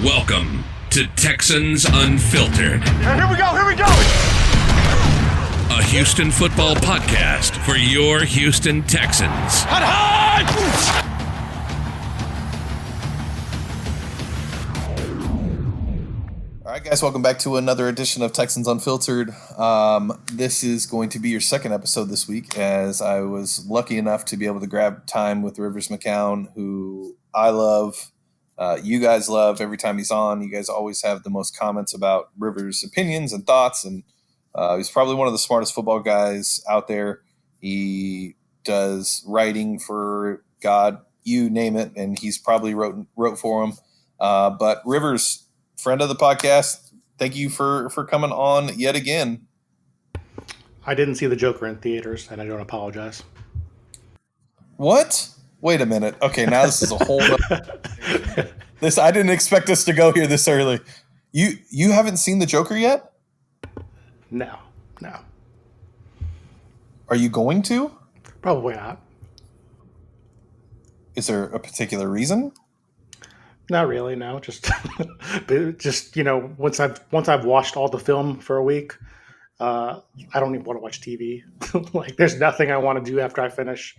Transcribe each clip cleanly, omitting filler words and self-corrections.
Welcome to Texans Unfiltered. Here we go! A Houston football podcast for your Houston Texans. All right, guys, welcome back to another edition of Texans Unfiltered. This is going to be your second episode this week, as I was lucky enough to be able to grab time with Rivers McCown, who I love. You guys love every time he's on. You guys always have the most comments about Rivers' opinions and thoughts, and he's probably one of the smartest football guys out there. He does writing for God, you name it, and he's probably wrote for him. But Rivers, friend of the podcast, thank you for coming on yet again. I didn't see the Joker in theaters, and I don't apologize. What? Wait a minute. Okay, now this is a whole this I didn't expect us to go here this early. You haven't seen the Joker yet? No. Are you going to? Probably not. Is there a particular reason? Not really, no. Just once I've watched all the film for a week, I don't even want to watch TV. Like, there's nothing I want to do after I finish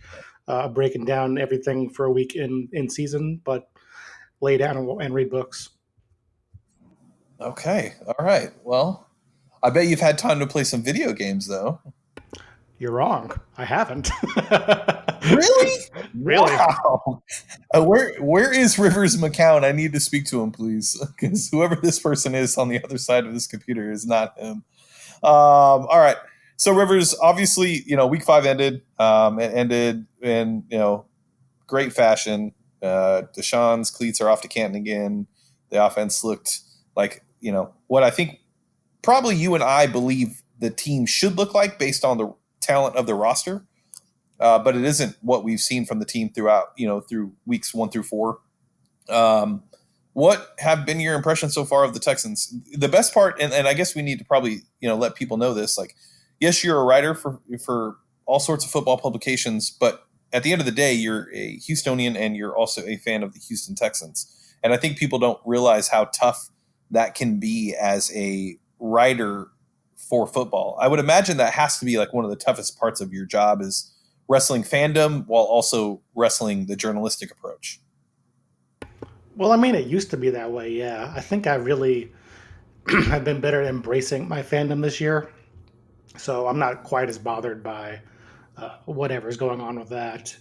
breaking down everything for a week in season, but lay down and read books. Okay, all right. Well, I bet you've had time to play some video games, though. You're wrong. I haven't. Really? Really? Wow. Where is Rivers McCown? I need to speak to him, please, because whoever this person is on the other side of this computer is not him. All right. So Rivers, obviously, week 5 ended. It ended in great fashion. Deshaun's cleats are off to Canton again. The offense looked like what I think probably you and I believe the team should look like based on the talent of the roster. But it isn't what we've seen from the team throughout, through weeks 1 through 4. What have been your impressions so far of the Texans? The best part, and I guess we need to probably, let people know this, like, yes, you're a writer for all sorts of football publications, but at the end of the day, you're a Houstonian and you're also a fan of the Houston Texans. And I think people don't realize how tough that can be as a writer for football. I would imagine that has to be like one of the toughest parts of your job is wrestling fandom while also wrestling the journalistic approach. Well, I mean, it used to be that way, yeah. I think I really have been better at embracing my fandom this year. So I'm not quite as bothered by whatever's going on with that.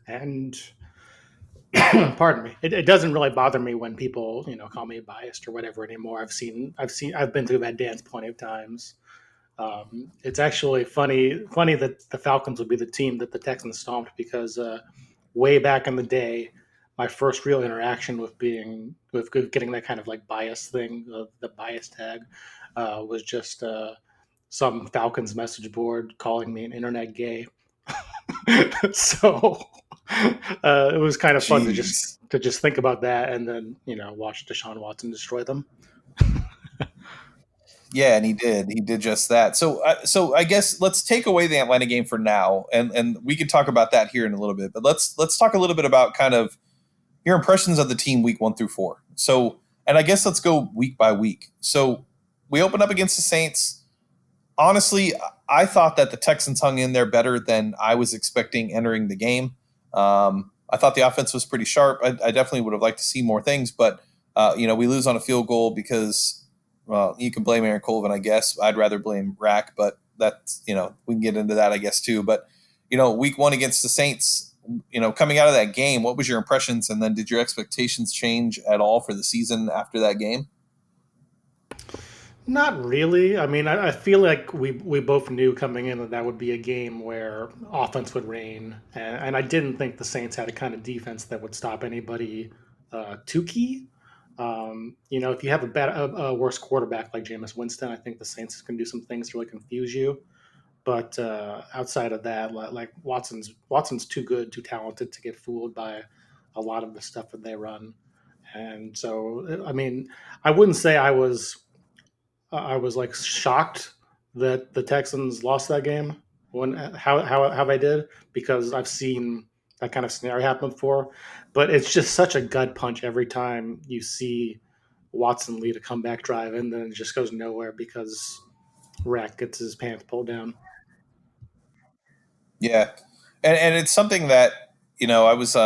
And pardon me, it doesn't really bother me when people, call me biased or whatever anymore. I've been through that dance plenty of times. It's actually funny that the Falcons would be the team that the Texans stomped because way back in the day, my first real interaction with getting that kind of like bias thing, the bias tag, was just some Falcons message board calling me an internet gay. So it was kind of fun to just think about that and then watch Deshaun Watson destroy them. Yeah, and he did just that. So I guess let's take away the Atlanta game for now, and we can talk about that here in a little bit. But let's talk a little bit about kind of your impressions of the team week 1 through 4. So, and I guess let's go week by week. So we opened up against the Saints. Honestly, I thought that the Texans hung in there better than I was expecting entering the game. I thought the offense was pretty sharp. I definitely would have liked to see more things, but we lose on a field goal because, well, you can blame Aaron Colvin, I guess. I'd rather blame Rack, but that's, we can get into that, I guess, too. But, week 1 against the Saints, coming out of that game, what was your impressions? And then did your expectations change at all for the season after that game? Not really. I mean, I feel like we both knew coming in that would be a game where offense would reign. And I didn't think the Saints had a kind of defense that would stop anybody too key. If you have a worse quarterback like Jameis Winston, I think the Saints can do some things to really confuse you. But outside of that, like Watson's too good, too talented to get fooled by a lot of the stuff that they run. And so, I mean, I wouldn't say I was like shocked that the Texans lost that game when how they did, because I've seen that kind of scenario happen before. But it's just such a gut punch every time you see Watson lead a comeback drive, and then it just goes nowhere because Rack gets his pants pulled down. Yeah, and it's something that I was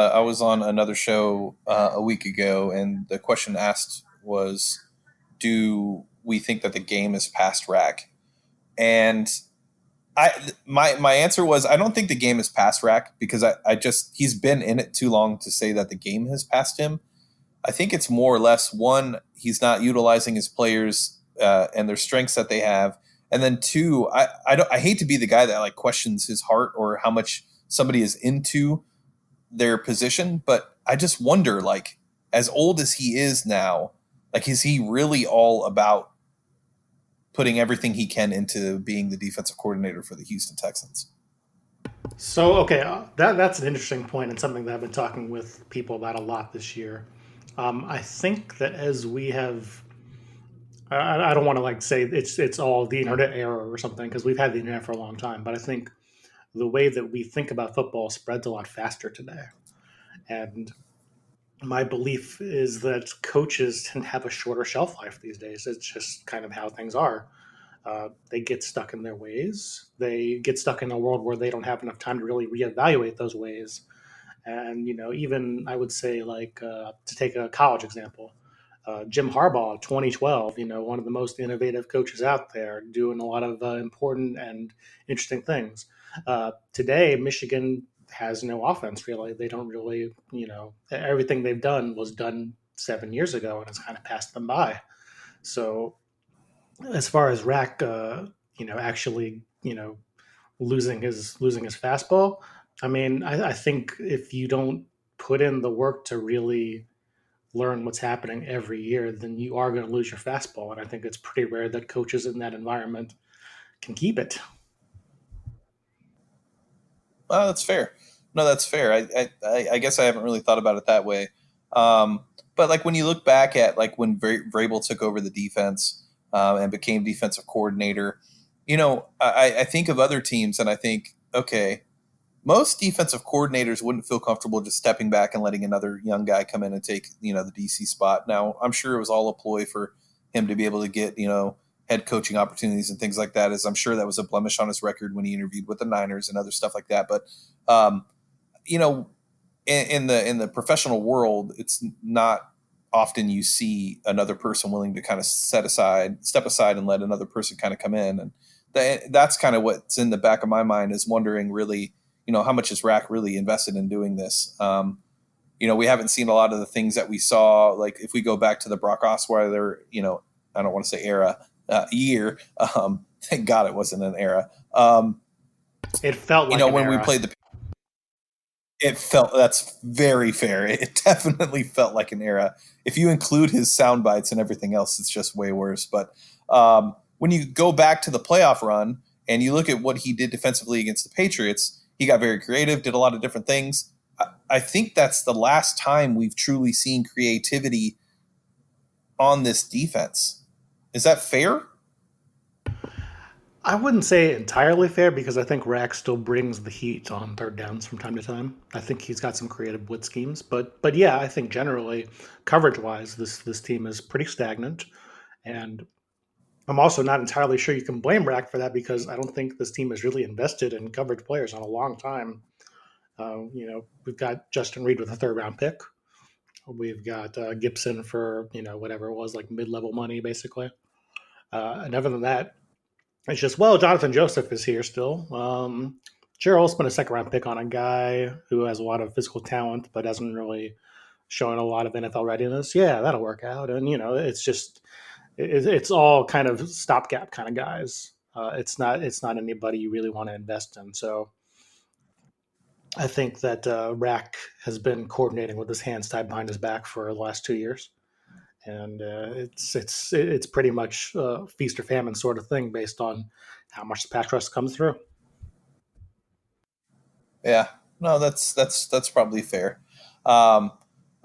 on another show a week ago, and the question asked was, do we think that the game is past Rack? And my answer was, I don't think the game is past Rack, because I just he's been in it too long to say that the game has passed him. I think it's more or less, one, he's not utilizing his players and their strengths that they have, and then two, I hate to be the guy that like questions his heart or how much somebody is into their position, but I just wonder, like, as old as he is now, like, is he really all about putting everything he can into being the defensive coordinator for the Houston Texans? So, okay, that's an interesting point and something that I've been talking with people about a lot this year. I think that as we have, I don't want to like say it's all the internet era or something because we've had the internet for a long time, but I think the way that we think about football spreads a lot faster today. And my belief is that coaches tend to have a shorter shelf life these days. It's just kind of how things are. They get stuck in their ways. They get stuck in a world where they don't have enough time to really reevaluate those ways. And even I would say, like, to take a college example, Jim Harbaugh, 2012, one of the most innovative coaches out there, doing a lot of important and interesting things. Today, Michigan has no offense really. They don't really, everything they've done was done 7 years ago, and it's kind of passed them by. So as far as Rack, actually, losing his fastball. I mean, I think if you don't put in the work to really learn what's happening every year, then you are going to lose your fastball. And I think it's pretty rare that coaches in that environment can keep it. Oh, that's fair. No, that's fair. I guess I haven't really thought about it that way. But like when you look back at like when Vrabel took over the defense and became defensive coordinator, I think of other teams and I think, okay, most defensive coordinators wouldn't feel comfortable just stepping back and letting another young guy come in and take the DC spot. Now, I'm sure it was all a ploy for him to be able to get head coaching opportunities and things like that. As I'm sure that was a blemish on his record when he interviewed with the Niners and other stuff like that. But um, you know, in the professional world, it's not often you see another person willing to kind of step aside, and let another person kind of come in, and that's kind of what's in the back of my mind, is wondering really, how much is Rack really invested in doing this? We haven't seen a lot of the things that we saw. Like if we go back to the Brock Osweiler, I don't want to say era, year. Thank God it wasn't an era. It felt like an when we era. played it felt, that's very fair. It definitely felt like an era. If you include his sound bites and everything else, it's just way worse. But when you go back to the playoff run and you look at what he did defensively against the Patriots, he got very creative, did a lot of different things. I think that's the last time we've truly seen creativity on this defense. Is that fair? I wouldn't say entirely fair because I think Rack still brings the heat on third downs from time to time. I think he's got some creative blitz schemes, but yeah, I think generally coverage wise, this team is pretty stagnant, and I'm also not entirely sure you can blame Rack for that because I don't think this team has really invested in coverage players in a long time. We've got Justin Reed with a third round pick. We've got Gibson for whatever it was, like mid level money basically. And other than that, it's just, well, Jonathan Joseph is here still. Sure, spent a second round pick on a guy who has a lot of physical talent, but hasn't really shown a lot of NFL readiness. Yeah, that'll work out. And, it's just, it's all kind of stopgap kind of guys. It's not anybody you really want to invest in. So I think that Rack has been coordinating with his hands tied behind his back for the last 2 years. And it's pretty much feast or famine sort of thing based on how much the pass rush comes through. Yeah, no, that's probably fair. Um,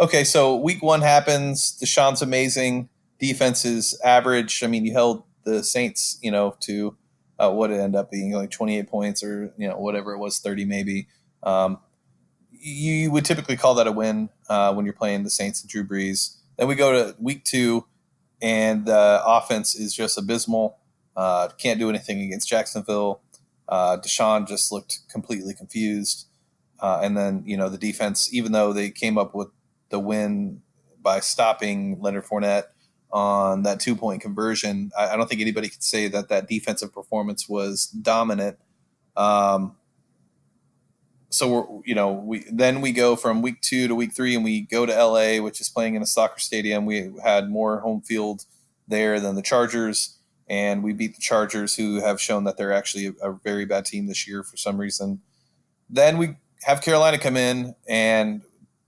okay, so week one happens. Deshaun's amazing. Defense is average. I mean, you held the Saints, to what it ended up being, like 28 points, or whatever it was, 30 maybe. Um, you would typically call that a win when you're playing the Saints and Drew Brees. Then we go to week two. and the offense is just abysmal. Can't do anything against Jacksonville. Deshaun just looked completely confused. And then, the defense, even though they came up with the win by stopping Leonard Fournette on that 2-point conversion, I don't think anybody could say that defensive performance was dominant. So we go from week 2 to week 3, and we go to LA, which is playing in a soccer stadium. We had more home field there than the Chargers, and we beat the Chargers, who have shown that they're actually a very bad team this year for some reason. Then we have Carolina come in, and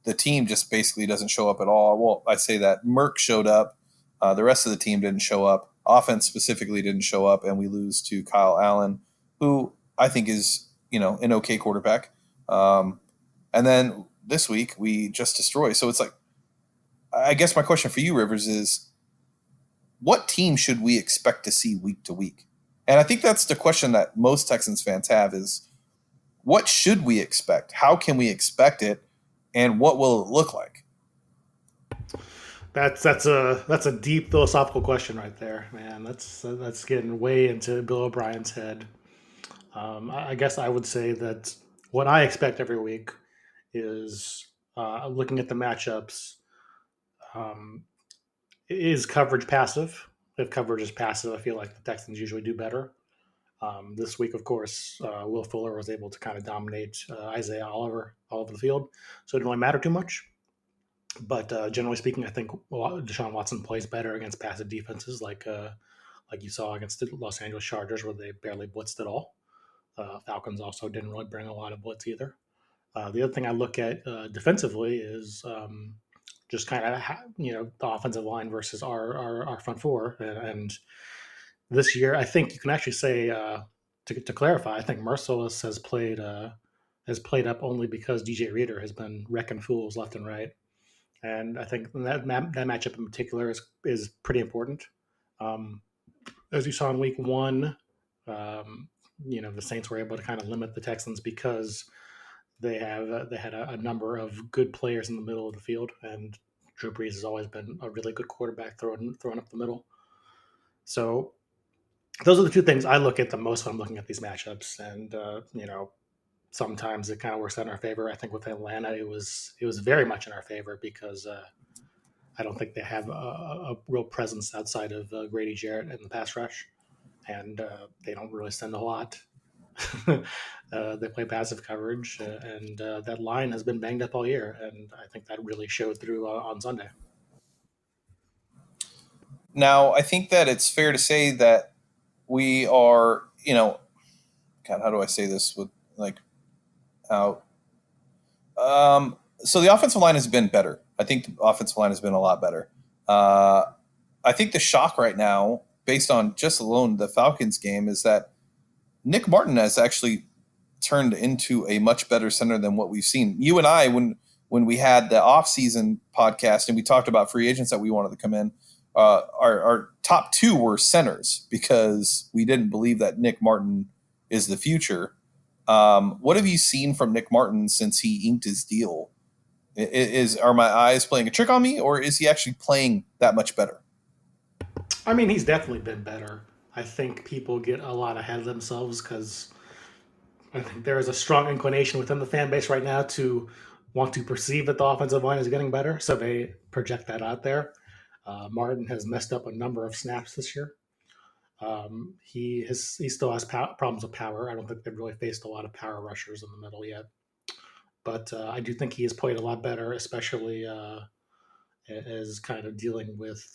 the team just basically doesn't show up at all. Well, I say that Merck showed up. The rest of the team didn't show up. Offense specifically didn't show up, and we lose to Kyle Allen, who I think is, an okay quarterback. And then this week we just destroy. So it's like, I guess my question for you, Rivers, is what team should we expect to see week to week? And I think that's the question that most Texans fans have is, what should we expect? How can we expect it? And what will it look like? That's a deep philosophical question right there, man. That's getting way into Bill O'Brien's head. I guess I would say that what I expect every week is looking at the matchups. Is coverage passive? If coverage is passive, I feel like the Texans usually do better. This week, of course, Will Fuller was able to kind of dominate Isaiah Oliver all over the field, so it didn't really matter too much. But generally speaking, I think Deshaun Watson plays better against passive defenses, like you saw against the Los Angeles Chargers, where they barely blitzed at all. Falcons also didn't really bring a lot of blitz either. The other thing I look at defensively is just kind of the offensive line versus our front four, and this year I think you can actually say to clarify, I think Mercilus has played up only because DJ Reader has been wrecking fools left and right, and I think that matchup in particular is pretty important. As you saw in week 1, the Saints were able to kind of limit the Texans because they had a number of good players in the middle of the field, and Drew Brees has always been a really good quarterback throwing up the middle. So those are the two things I look at the most when I'm looking at these matchups, and sometimes it kind of works out in our favor. I think with Atlanta, it was very much in our favor because I don't think they have a real presence outside of Grady Jarrett in the pass rush, and they don't really send a lot. They play passive coverage, and that line has been banged up all year, and I think that really showed through on Sunday. Now, I think that it's fair to say that we are, God, how do I say this with how? So the offensive line has been better. I think the offensive line has been a lot better. I think the shock right now, based on just alone the Falcons game, is that Nick Martin has actually turned into a much better center than what we've seen. You and I, when we had the off-season podcast and we talked about free agents that we wanted to come in, our top 2 were centers because we didn't believe that Nick Martin is the future. What have you seen from Nick Martin since he inked his deal? Are my eyes playing a trick on me, or is he actually playing that much better? I mean, he's definitely been better. I think people get a lot ahead of themselves because I think there is a strong inclination within the fan base right now to want to perceive that the offensive line is getting better, so they project that out there. Martin has messed up a number of snaps this year. He still has problems with power. I don't think they've really faced a lot of power rushers in the middle yet. But I do think he has played a lot better, especially as kind of dealing with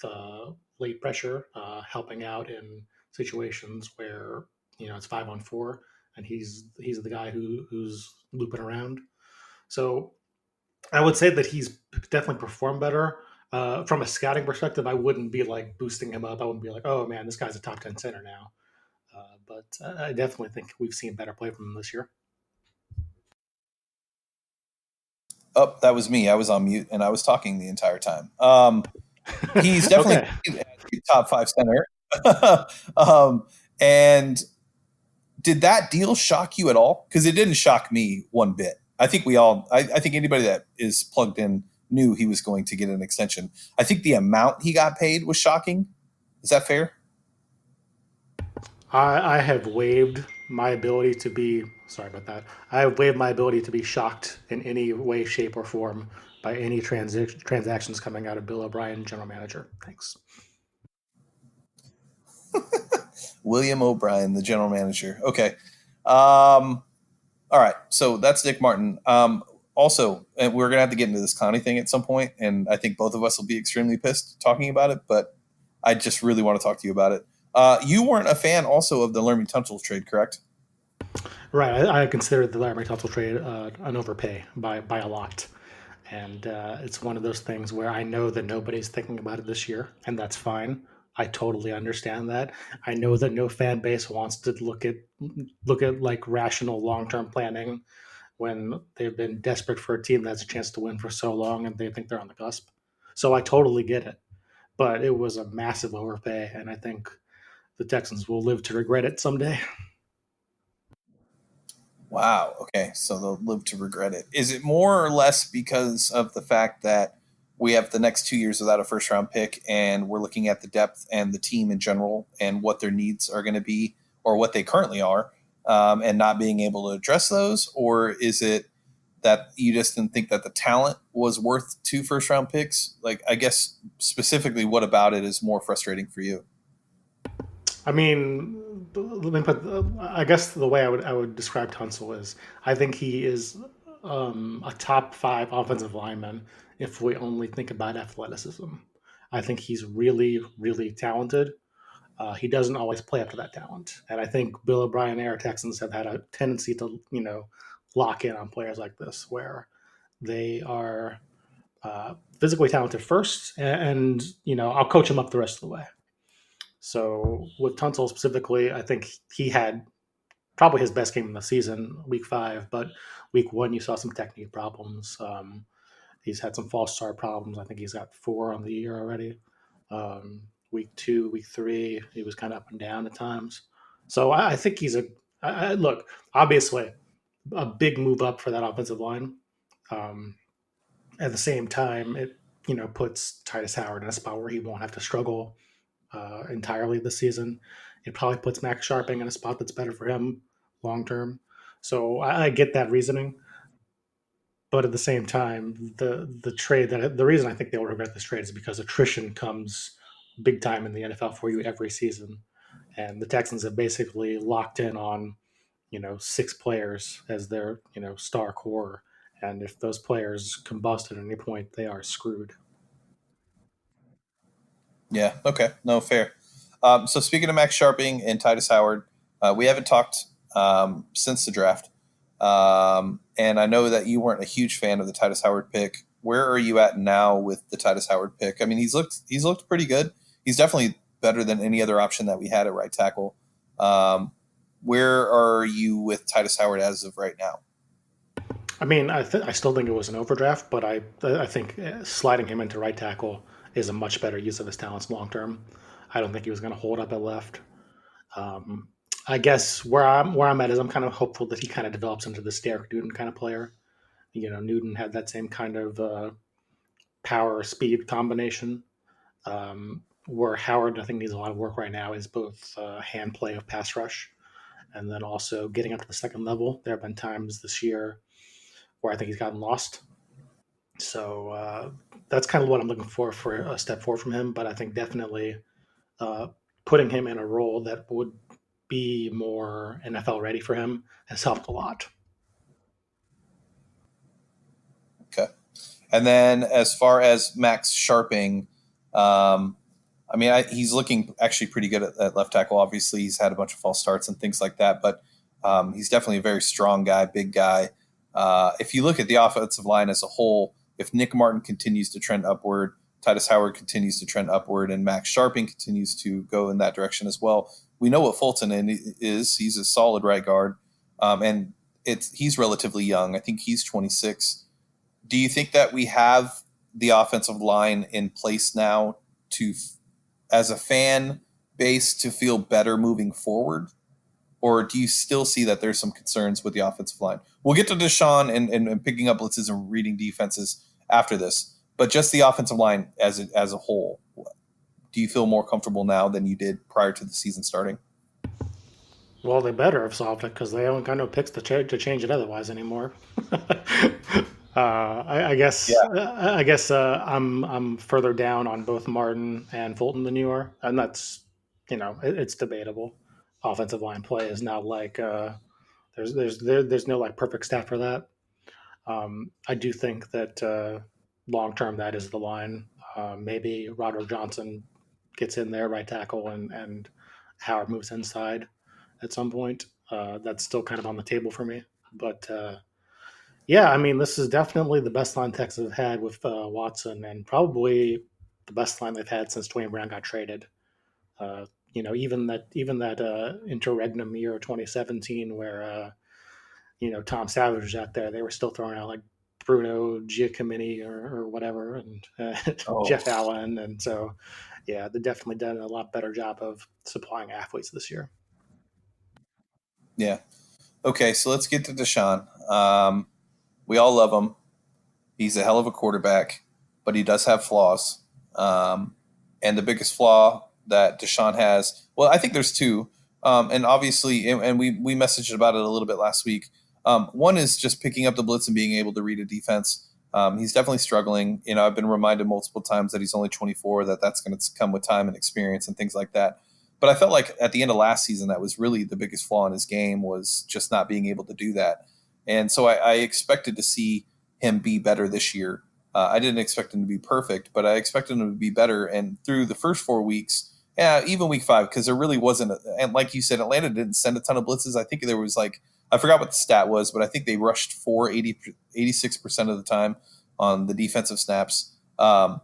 late pressure, helping out in situations where it's 5-on-4, and he's the guy who's looping around. So I would say that he's definitely performed better. From a scouting perspective, I wouldn't be boosting him up. I wouldn't be like, oh man, this guy's a top 10 center now. But I definitely think we've seen better play from him this year. Oh, that was me. I was on mute and I was talking the entire time. He's definitely a top 5 center. And did that deal shock you at all? Because it didn't shock me one bit. I think I think anybody that is plugged in knew he was going to get an extension. I think the amount he got paid was shocking. Is that fair? I have waived my ability to be sorry about that. I have waived my ability to be shocked in any way, shape, or form by any transactions coming out of Bill O'Brien, general manager. Thanks. William O'Brien, the general manager. Okay. All right. So that's Nick Martin. Also, and we're going to have to get into this Connie thing at some point, and I think both of us will be extremely pissed talking about it, but I just really want to talk to you about it. You weren't a fan also of the Laremy Tunsil trade, correct? Right. I consider the Larry Tunsil trade an overpay by a lot. And it's one of those things where I know that nobody's thinking about it this year, and that's fine. I totally understand that. I know that no fan base wants to look at like rational long term planning when they've been desperate for a team that has a chance to win for so long and they think they're on the cusp. So I totally get it. But it was a massive overpay, and I think the Texans will live to regret it someday. Wow. Okay. So they'll live to regret it. Is it more or less because of the fact that we have the next 2 years without a first round pick and we're looking at the depth and the team in general and what their needs are going to be or what they currently are and not being able to address those? Or is it that you just didn't think that the talent was worth 2 first round picks? Like, I guess specifically, what about it is more frustrating for you? I mean, let me put. I guess the way I would describe Tunsil is, I think he is a top five offensive lineman if we only think about athleticism. I think he's really, really talented. He doesn't always play up to that talent, and I think Bill O'Brien era Texans have had a tendency to, lock in on players like this, where they are physically talented first, and I'll coach him up the rest of the way. So with Tunsil specifically, I think he had probably his best game of the season, week 5. But week 1, you saw some technique problems. He's had some false start problems. I think he's got 4 on the year already. Week 2, week 3, he was kind of up and down at times. So I think he's look, obviously a big move up for that offensive line. Um, at the same time, it puts Titus Howard in a spot where he won't have to struggle entirely this season. It probably puts Max Sharping in a spot that's better for him long term. So I get that reasoning, but at the same time, the reason I think they will regret this trade is because attrition comes big time in the NFL for you every season, and the Texans have basically locked in on 6 players as their star core, and if those players combust at any point, they are screwed. Yeah. Okay. No, fair. So speaking of Max Sharping and Titus Howard, we haven't talked since the draft, and I know that you weren't a huge fan of the Titus Howard pick. Where are you at now with the Titus Howard pick? I mean, he's looked pretty good. He's definitely better than any other option that we had at right tackle. Where are you with Titus Howard as of right now? I mean, I still think it was an overdraft, but I think sliding him into right tackle is a much better use of his talents long term. I don't think he was going to hold up at left. Um, I guess where I'm at is I'm kind of hopeful that he kind of develops into this Derek Newton kind of player. Newton had that same kind of power speed combination. Where Howard, I think, needs a lot of work right now is both hand play of pass rush and then also getting up to the second level. There have been times this year where I think he's gotten lost. So that's kind of what I'm looking for a step forward from him. But I think definitely uh, putting him in a role that would be more NFL ready for him has helped a lot. Okay. And then as far as Max Sharping, I mean, he's looking actually pretty good at left tackle. Obviously, he's had a bunch of false starts and things like that, but he's definitely a very strong guy, big guy. If you look at the offensive line as a whole, if Nick Martin continues to trend upward, Titus Howard continues to trend upward, and Max Sharping continues to go in that direction as well, we know what Fulton is. He's a solid right guard, and he's relatively young. I think he's 26. Do you think that we have the offensive line in place now to, as a fan base, to feel better moving forward? Or do you still see that there's some concerns with the offensive line? We'll get to Deshaun and picking up blitzes and reading defenses after this. but just the offensive line as a whole. Do you feel more comfortable now than you did prior to the season starting? Well, they better have solved it because they don't got no picks to change it otherwise anymore. I guess I'm further down on both Martin and Fulton than you are, and that's it's debatable. Offensive line play is now like there's no like perfect stat for that. I do think that long term that is the line. Maybe Roderick Johnson gets in there right tackle and Howard moves inside at some point. That's still kind of on the table for me. But yeah, I mean, this is definitely the best line Texas have had with Watson, and probably the best line they've had since Dwayne Brown got traded. Even that interregnum year 2017, where Tom Savage was out there, they were still throwing out like Bruno Giacomini or whatever, and Oh, Jeff Allen, and so yeah, they've definitely done a lot better job of supplying athletes this year. yeah. Okay, so let's get to Deshaun. We all love him. He's a hell of a quarterback, but he does have flaws. And the biggest flaw that Deshaun has, well, I think there's two. And obviously, and we messaged about it a little bit last week. One is just picking up the blitz and being able to read a defense. He's definitely struggling. I've been reminded multiple times that he's only 24, that's going to come with time and experience and things like that. But I felt like at the end of last season, that was really the biggest flaw in his game, was just not being able to do that. And so I expected to see him be better this year. I didn't expect him to be perfect, but I expected him to be better. And through the first 4 weeks, yeah, even week 5, because there really wasn't. And like you said, Atlanta didn't send a ton of blitzes. I think there was I forgot what the stat was, but I think they rushed 86% of the time on the defensive snaps. How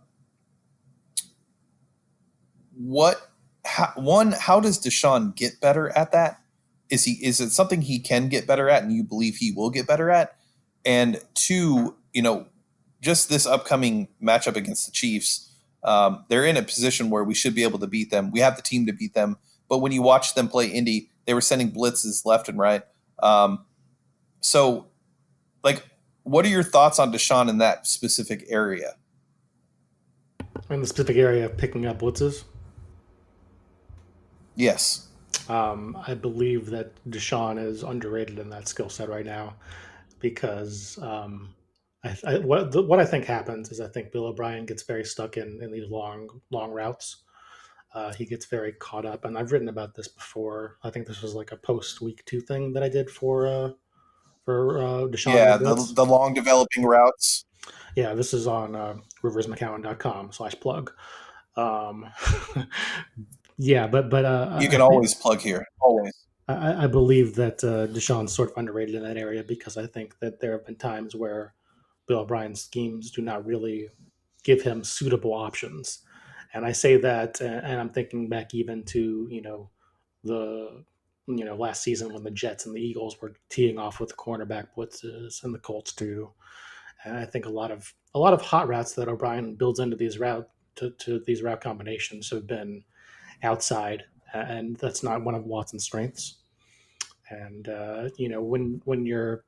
does Deshaun get better at that? Is it something he can get better at, and you believe he will get better at? And two, just this upcoming matchup against the Chiefs, they're in a position where we should be able to beat them. We have the team to beat them. But when you watch them play Indy, they were sending blitzes left and right. So, what are your thoughts on Deshaun in that specific area? In the specific area of picking up blitzes, Yes. I believe that Deshaun is underrated in that skill set right now because what I think happens is I think Bill O'Brien gets very stuck in these long routes. He gets very caught up, and I've written about this before. I think this was like a post week 2 thing that I did for Deshaun and the Yeah, the Blitz. the long developing routes. Yeah, this is on riversmccown.com/plug. Um, yeah, but You can always plug here. Always. I believe that Deshaun's sort of underrated in that area because I think that there have been times where Bill O'Brien's schemes do not really give him suitable options. And I say that, and I'm thinking back even to the last season when the Jets and the Eagles were teeing off with the cornerback blitzes, and the Colts too. And I think a lot of hot routes that O'Brien builds into these to these route combinations have been outside, and that's not one of Watson's strengths. And when your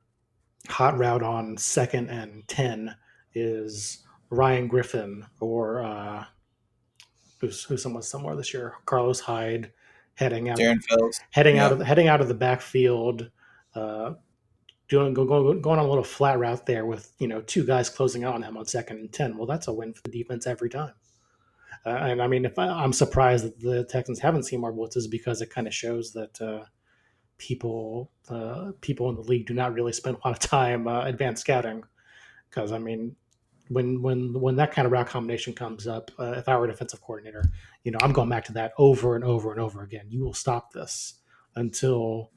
hot route on 2nd and 10 is Ryan Griffin or who's somewhere this year, Carlos Hyde heading out Darren Fells. heading out Yeah. of the backfield, uh, going on a little flat route there with 2 guys closing out on him on 2nd and 10. Well, that's a win for the defense every time. And I mean, if I'm surprised that the Texans haven't seen more blitzes because it kind of shows that people in the league do not really spend a lot of time advanced scouting. Because I mean, when that kind of route combination comes up, if I were a defensive coordinator, I'm going back to that over and over and over again. You will stop this until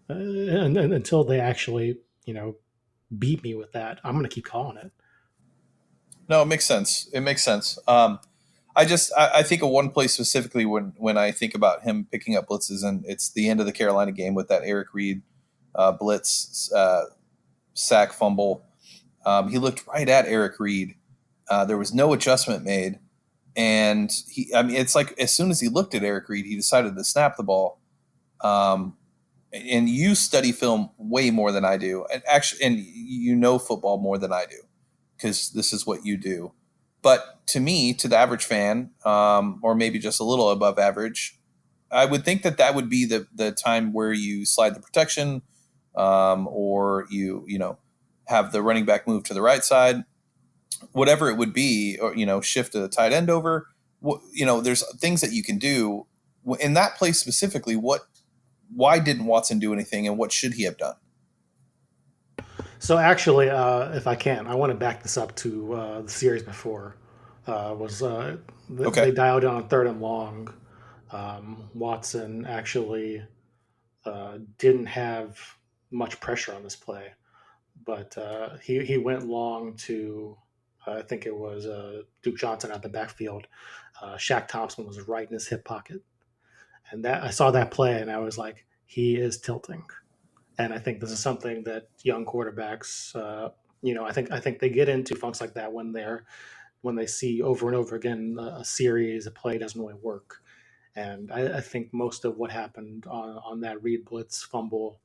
until they actually beat me with that. I'm going to keep calling it. No, it makes sense. It makes sense. I think of one play specifically when I think about him picking up blitzes, and it's the end of the Carolina game with that Eric Reed blitz sack fumble. He looked right at Eric Reed. There was no adjustment made, and it's like as soon as he looked at Eric Reed, he decided to snap the ball. And you study film way more than I do, and football more than I do, because this is what you do. But to me, to the average fan, or maybe just a little above average, I would think that would be the time where you slide the protection, or you have the running back move to the right side, whatever it would be, or shift the tight end over. There's things that you can do in that place specifically. Why didn't Watson do anything, and what should he have done? So actually, if I can, I want to back this up to the series before. They Okay. dialed down on 3rd and long. Watson actually didn't have much pressure on this play, but he went long to I think it was Duke Johnson out the backfield. Shaq Thompson was right in his hip pocket, and that I saw that play and I was like, he is tilting. And I think this is something that young quarterbacks, I think they get into funks like that when they see over and over again a series, a play doesn't really work. And I think most of what happened on that Reed Blitz fumble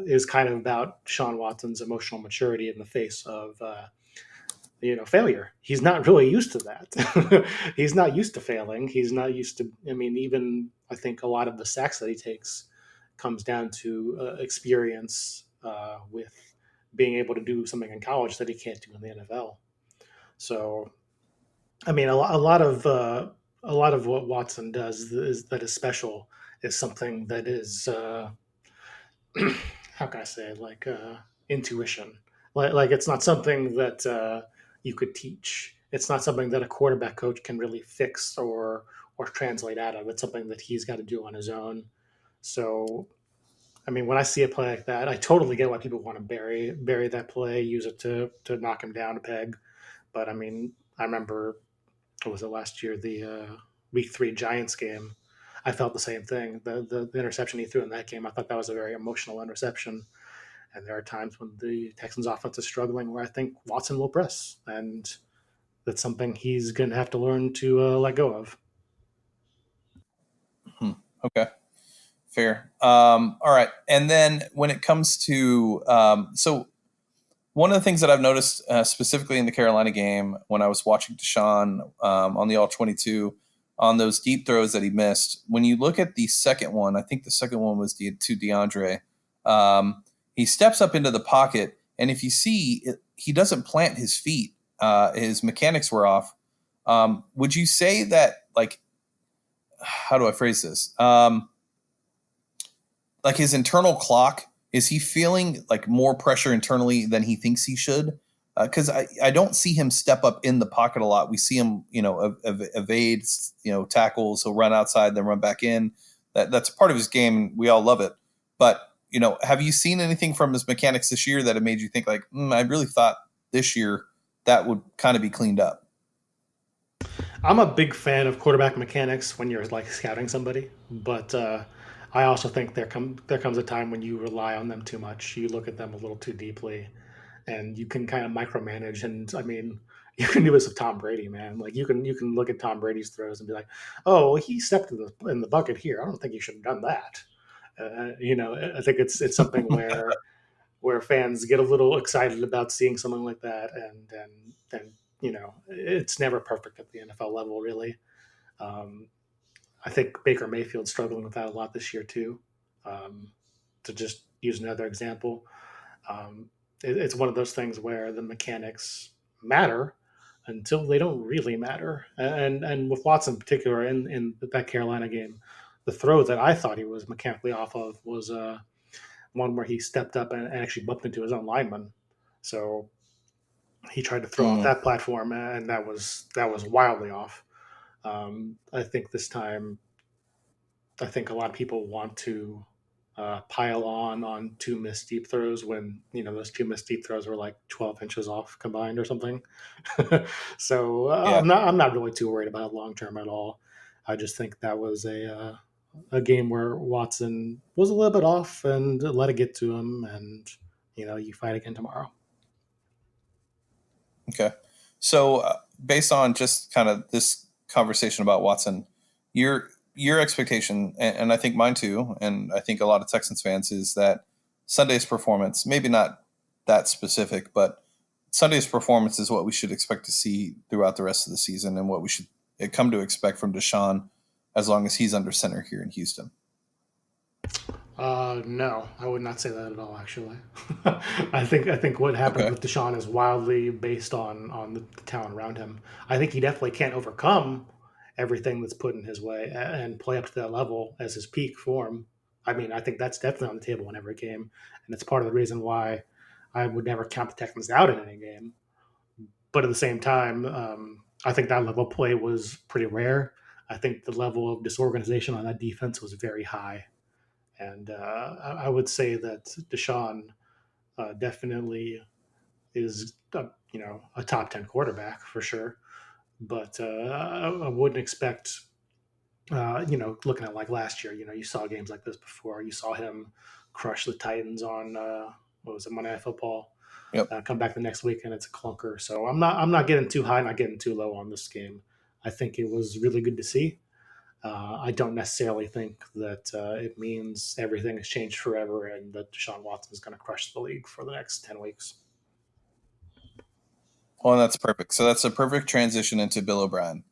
is kind of about Sean Watson's emotional maturity in the face of failure. He's not really used to that. He's not used to failing. He's not used to. I mean, even I think a lot of the sacks that he takes comes down to experience with being able to do something in college that he can't do in the NFL. So, I mean, a lot of what Watson does that is special is something that is how can I say it? Like intuition. Like it's not something that you could teach. It's not something that a quarterback coach can really fix or translate out of. It's something that he's got to do on his own. So, I mean, when I see a play like that, I totally get why people want to bury that play, use it to knock him down a peg. But I mean, I remember what was it last year, the Week 3 Giants game. I felt the same thing. The interception he threw in that game, I thought that was a very emotional interception. And there are times when the Texans offense is struggling where I think Watson will press, and that's something he's going to have to learn to let go of. Okay. Fair. All right. And then when it comes to so one of the things that I've noticed specifically in the Carolina game when I was watching Deshaun on the All-22 on those deep throws that he missed, when you look at the second one, I think the second one was to DeAndre. He steps up into the pocket, and if you see, he doesn't plant his feet. His mechanics were off. Would you say that, like, how do I phrase this? Like his internal clock, is he feeling like more pressure internally than he thinks he should? Because I don't see him step up in the pocket a lot. We see him, evade, tackles. He'll run outside, then run back in. That's part of his game. We all love it. But, have you seen anything from his mechanics this year that have made you think like, I really thought this year that would kind of be cleaned up? I'm a big fan of quarterback mechanics when you're like scouting somebody, but I also think there comes a time when you rely on them too much. You look at them a little too deeply, and you can kind of micromanage. And I mean, you can do this with Tom Brady, man. Like you can look at Tom Brady's throws and be like, oh, well, he stepped in the bucket here. I don't think he should have done that. I think it's something where fans get a little excited about seeing something like that, and it's never perfect at the NFL level, really. Um, I think Baker Mayfield's struggling with that a lot this year too. Um, to just use another example, it's one of those things where the mechanics matter until they don't really matter. And with Watson in particular, in that Carolina game, the throw that I thought he was mechanically off of was one where he stepped up and actually bumped into his own lineman. So he tried to throw off Mm, that platform, and that was wildly off. I think this time, I think a lot of people want to pile on two missed deep throws when those two missed deep throws were like 12 inches off combined or something. So yeah. I'm not really too worried about it long term at all. I just think that was a game where Watson was a little bit off and let it get to him, and you fight again tomorrow. Okay. So, based on just kind of this conversation about Watson, your expectation, and I think mine too, and I think a lot of Texans fans, is that Sunday's performance, maybe not that specific, but Sunday's performance is what we should expect to see throughout the rest of the season, and what we should come to expect from Deshaun as long as he's under center here in Houston. No, I would not say that at all. Actually, I think what happened Okay. with Deshaun is wildly based on the talent around him. I think he definitely can't overcome everything that's put in his way and play up to that level as his peak form. I mean, I think that's definitely on the table in every game, and it's part of the reason why I would never count the Texans out in any game. But at the same time, I think that level of play was pretty rare. I think the level of disorganization on that defense was very high. And I would say that Deshaun definitely is, a top 10 quarterback for sure. But I wouldn't expect, looking at like last year, you saw games like this before. You saw him crush the Titans on, what was it, Monday Night Football. Yep. Come back the next week and it's a clunker. So I'm not getting too high, not getting too low on this game. I think it was really good to see. I don't necessarily think that it means everything has changed forever and that Deshaun Watson is going to crush the league for the next 10 weeks. Well, that's perfect. So that's a perfect transition into Bill O'Brien.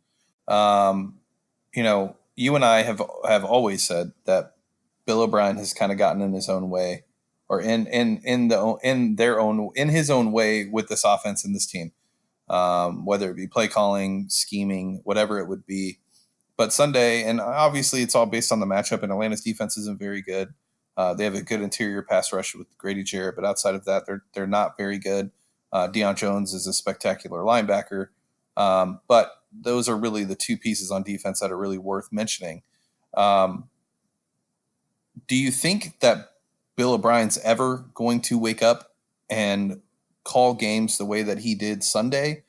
Um, you and I have always said that Bill O'Brien has kind of gotten in his own way, or in his own way with this offense and this team, whether it be play calling, scheming, whatever it would be. But Sunday, and obviously it's all based on the matchup, and Atlanta's defense isn't very good. They have a good interior pass rush with Grady Jarrett, but outside of that, they're not very good. Deion Jones is a spectacular linebacker. But those are really the two pieces on defense that are really worth mentioning. Do you think that Bill O'Brien's ever going to wake up and call games the way that he did Sunday?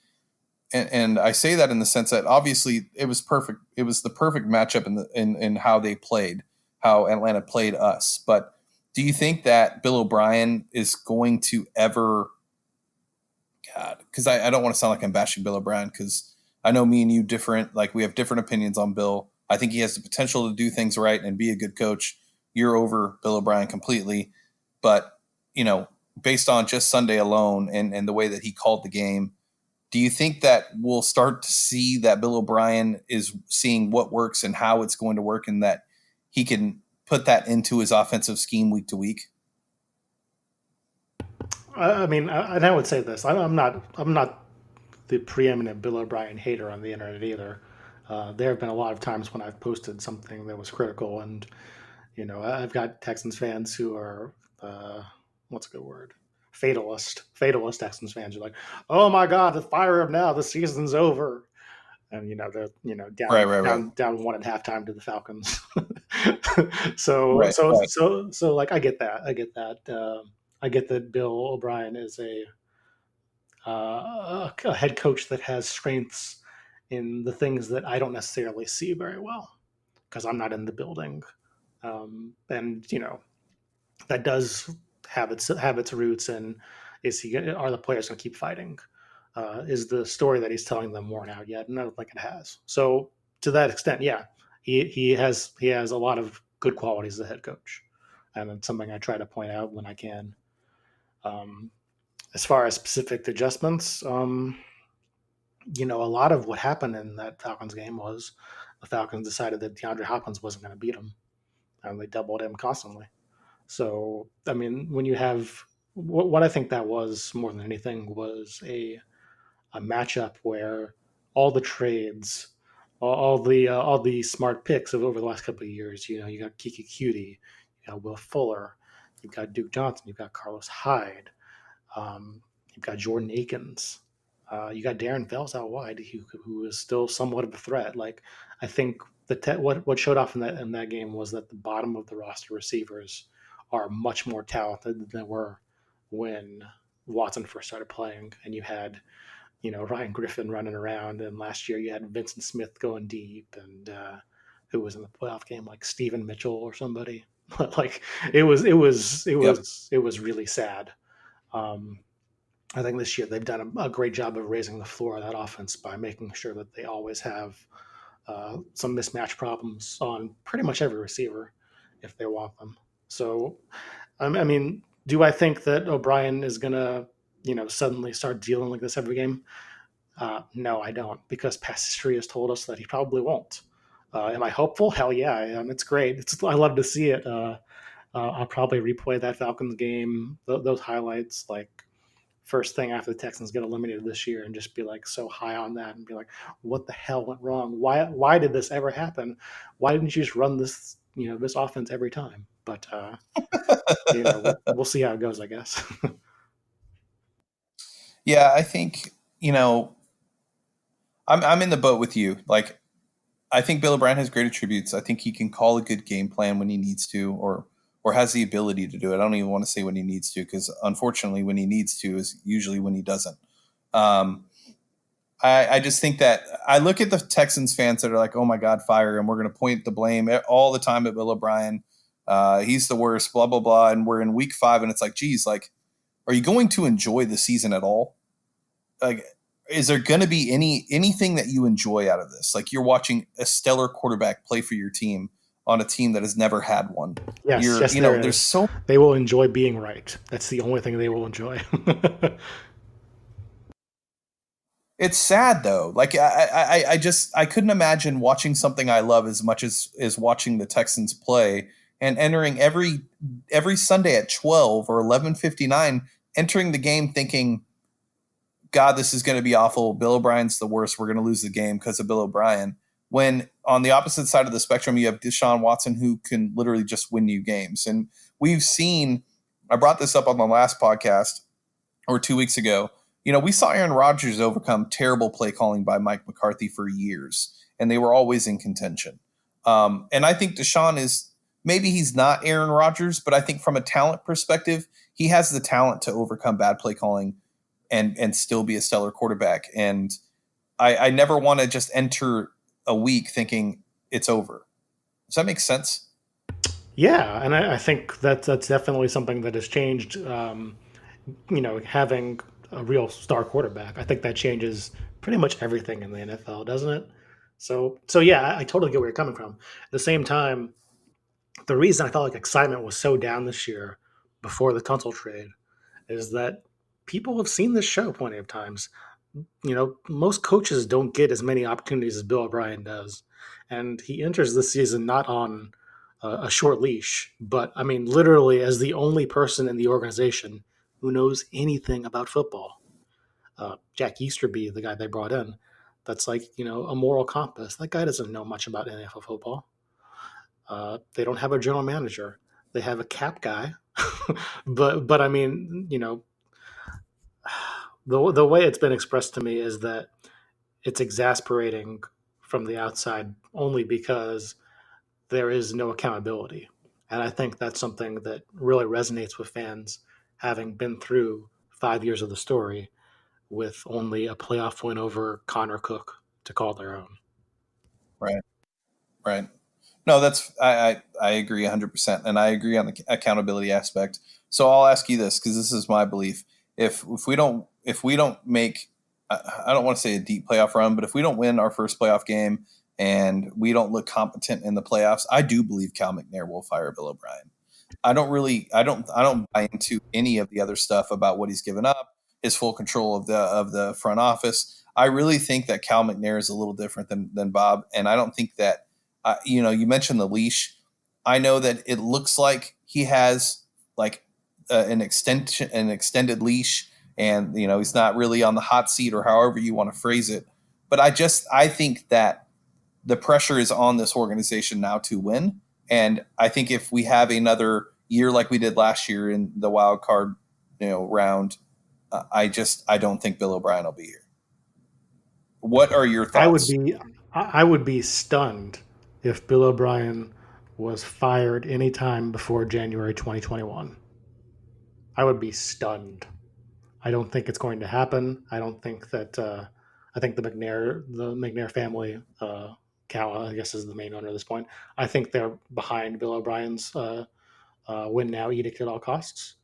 And I say that in the sense that obviously it was perfect. It was the perfect matchup in how they played, how Atlanta played us. But do you think that Bill O'Brien is going to ever? God, because I don't want to sound like I'm bashing Bill O'Brien, because I know me and you different. Like, we have different opinions on Bill. I think he has the potential to do things right and be a good coach. You're over Bill O'Brien completely, but based on just Sunday alone and the way that he called the game, do you think that we'll start to see that Bill O'Brien is seeing what works and how it's going to work, and that he can put that into his offensive scheme week to week? I mean, and I would say this: I'm not the preeminent Bill O'Brien hater on the internet either. There have been a lot of times when I've posted something that was critical, and I've got Texans fans who are what's a good word? Fatalist Texans fans are like, "Oh my God, fire him now! The season's over." And they're down Right. down one at halftime to the Falcons. so Right. so Right. so like I get that. I get that Bill O'Brien is a head coach that has strengths in the things that I don't necessarily see very well because I'm not in the building. And that does have its roots in, are the players going to keep fighting? Is the story that he's telling them worn out yet? And I don't think it has. So to that extent, yeah, he has a lot of good qualities as a head coach, and it's something I try to point out when I can. Um, as far as specific adjustments, a lot of what happened in that Falcons game was the Falcons decided that DeAndre Hopkins wasn't going to beat him, and they doubled him constantly. So, I mean, when you have what I think that was more than anything was a matchup where all the trades, all the smart picks of over the last couple of years, you got Kiki Cutie, you got Will Fuller, you've got Duke Johnson, you've got Carlos Hyde, you've got Jordan Akins. You got Darren Fells out wide, who is still somewhat of a threat. Like, I think what showed off in that game was that the bottom of the roster receivers are much more talented than they were when Watson first started playing, and you had Ryan Griffin running around, and last year you had Vincent Smith going deep, and who was in the playoff game, like Steven Mitchell or somebody. Like, it was it was it Yep. was it was really sad. Um, I think this year they've done a great job of raising the floor of that offense by making sure that they always have some mismatch problems on pretty much every receiver if they want them. So, I mean, do I think that O'Brien is going to suddenly start dealing like this every game? No, I don't, because past history has told us that he probably won't. Am I hopeful? Hell yeah, I am. It's great. I love to see it. I'll probably replay that Falcons game, those highlights, like first thing after the Texans get eliminated this year, and just be like so high on that, and be like, what the hell went wrong? Why did this ever happen? Why didn't you just run this this offense every time? But we'll see how it goes, I guess. Yeah, I think I'm in the boat with you. Like, I think Bill O'Brien has great attributes. I think he can call a good game plan when he needs to, or has the ability to do it. I don't even want to say when he needs to, because unfortunately, when he needs to is usually when he doesn't. Um, I just think that I look at the Texans fans that are like, "Oh my God, fire him! We're going to point the blame all the time at Bill O'Brien. He's the worst." Blah blah blah. And we're in week 5, and it's like, geez, like, are you going to enjoy the season at all? Like, is there going to be anything that you enjoy out of this? Like, you're watching a stellar quarterback play for your team on a team that has never had one. Yes, You're, yes, there there's is. so They will enjoy being right. That's the only thing they will enjoy. it's sad though. Like, I just I couldn't imagine watching something I love as much as watching the Texans play and entering every Sunday at 12 or 11:59, entering the game thinking, God, this is going to be awful. Bill O'Brien's the worst. We're going to lose the game because of Bill O'Brien. When on the opposite side of the spectrum, you have Deshaun Watson, who can literally just win you games. And we've seen, I brought this up on the last podcast or 2 weeks ago. We saw Aaron Rodgers overcome terrible play calling by Mike McCarthy for years, and they were always in contention. And I think Deshaun is, maybe he's not Aaron Rodgers, but I think from a talent perspective, he has the talent to overcome bad play calling and still be a stellar quarterback. And I never want to just enter a week thinking it's over. Does that make sense? Yeah, and I think that's definitely something that has changed. Having a real star quarterback, I think that changes pretty much everything in the NFL, doesn't it? So yeah, I totally get where you're coming from. At the same time, the reason I felt like excitement was so down this year before the Tunsil trade is that people have seen this show plenty of times. Most coaches don't get as many opportunities as Bill O'Brien does, and he enters this season not on a short leash, but I mean, literally as the only person in the organization who knows anything about football. Jack Easterby, the guy they brought in, that's like a moral compass. That guy doesn't know much about NFL football. They don't have a general manager. They have a cap guy, but I mean, the way it's been expressed to me is that it's exasperating from the outside only because there is no accountability. And I think that's something that really resonates with fans having been through 5 years of the story with only a playoff win over Connor Cook to call their own. Right. Right. No, that's I agree 100%, and I agree on the accountability aspect. So I'll ask you this, because this is my belief: if we don't make, I don't want to say a deep playoff run, but if we don't win our first playoff game and we don't look competent in the playoffs, I do believe Cal McNair will fire Bill O'Brien. I don't buy into any of the other stuff about what he's given up, his full control of the front office. I really think that Cal McNair is a little different than Bob, and I don't think that you mentioned the leash. I know that it looks like he has like an extended leash, and he's not really on the hot seat, or however you want to phrase it. But I think that the pressure is on this organization now to win, and I think if we have another year like we did last year in the wild card round, I don't think Bill O'Brien will be here. What are your I would thoughts? be I would be stunned if Bill O'Brien was fired anytime before January 2021. I would be stunned. I don't think it's going to happen. I don't think that. I think the McNair family, Cal, I guess, is the main owner at this point. I think they're behind Bill O'Brien's win now edict at all costs.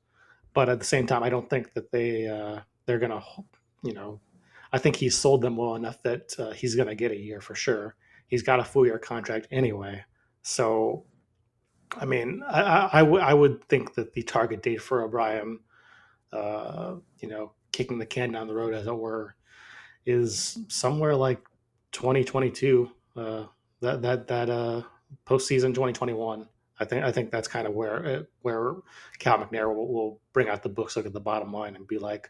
But at the same time, I don't think that they're gonna, you know, I think he's sold them well enough that he's gonna get a year for sure. He's got a full year contract anyway. So I mean, I would think that the target date for O'Brien, you know, kicking the can down the road, as it were, is somewhere like 2022. That postseason 2021. I think that's kind of where Cal McNair will bring out the books, look at the bottom line, and be like,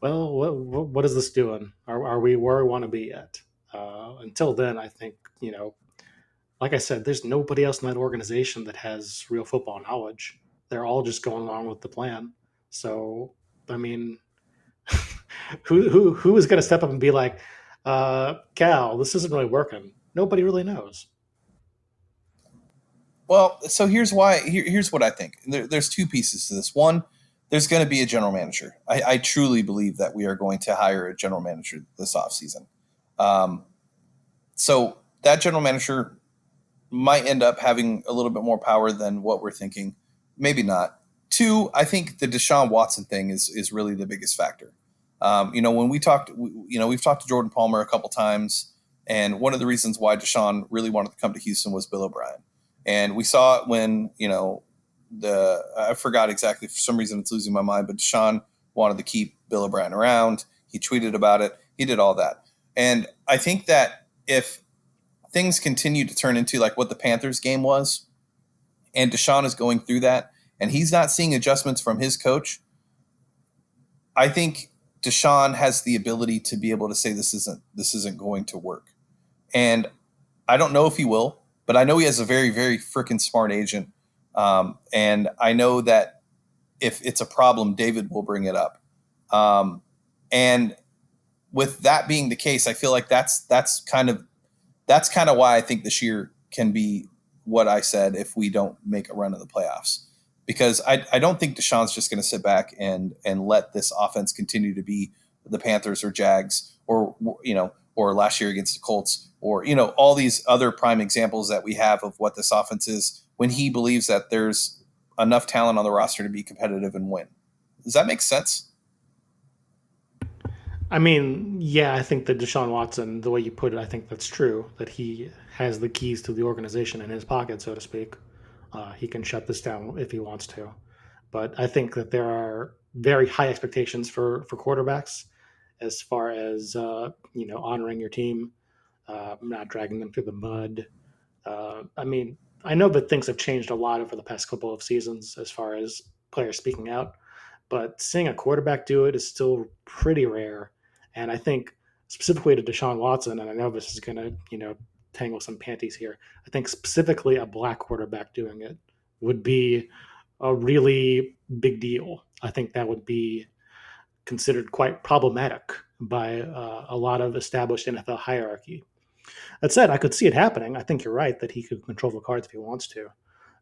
well, what is this doing? Are we where we want to be yet? Until then, I think, like I said, there's nobody else in that organization that has real football knowledge. They're all just going along with the plan. So, I mean, who is going to step up and be like, Cal, this isn't really working? Nobody really knows. Well, so here's why. Here's what I think. There's two pieces to this. One, there's going to be a general manager. I truly believe that we are going to hire a general manager this offseason. Um, so that general manager might end up having a little bit more power than what we're thinking. Maybe not. Two, I think the Deshaun Watson thing is really the biggest factor. When we talked, we've talked to Jordan Palmer a couple times, and one of the reasons why Deshaun really wanted to come to Houston was Bill O'Brien, and we saw it when I forgot exactly, for some reason it's losing my mind, but Deshaun wanted to keep Bill O'Brien around. He tweeted about it. He did all that, and I think that if things continue to turn into like what the Panthers game was, and Deshaun is going through that, and he's not seeing adjustments from his coach, I think Deshaun has the ability to be able to say this isn't going to work. And I don't know if he will, but I know he has a very, very freaking smart agent. And I know that if it's a problem, David will bring it up. And with that being the case, I feel like that's kind of why I think this year can be what I said if we don't make a run of the playoffs. Because I don't think Deshaun's just going to sit back and let this offense continue to be the Panthers or Jags or last year against the Colts or all these other prime examples that we have of what this offense is, when he believes that there's enough talent on the roster to be competitive and win. Does that make sense? I mean, yeah, I think that Deshaun Watson, the way you put it, I think that's true. That he has the keys to the organization in his pocket, so to speak. He can shut this down if he wants to. But I think that there are very high expectations for quarterbacks, as far as honoring your team, not dragging them through the mud. I mean, I know that things have changed a lot over the past couple of seasons as far as players speaking out, but seeing a quarterback do it is still pretty rare. And I think specifically to Deshaun Watson, and I know this is going to tangle some panties here. I think specifically a black quarterback doing it would be a really big deal. I think that would be considered quite problematic by a lot of established NFL hierarchy. That said, I could see it happening. I think you're right that he could control the cards if he wants to.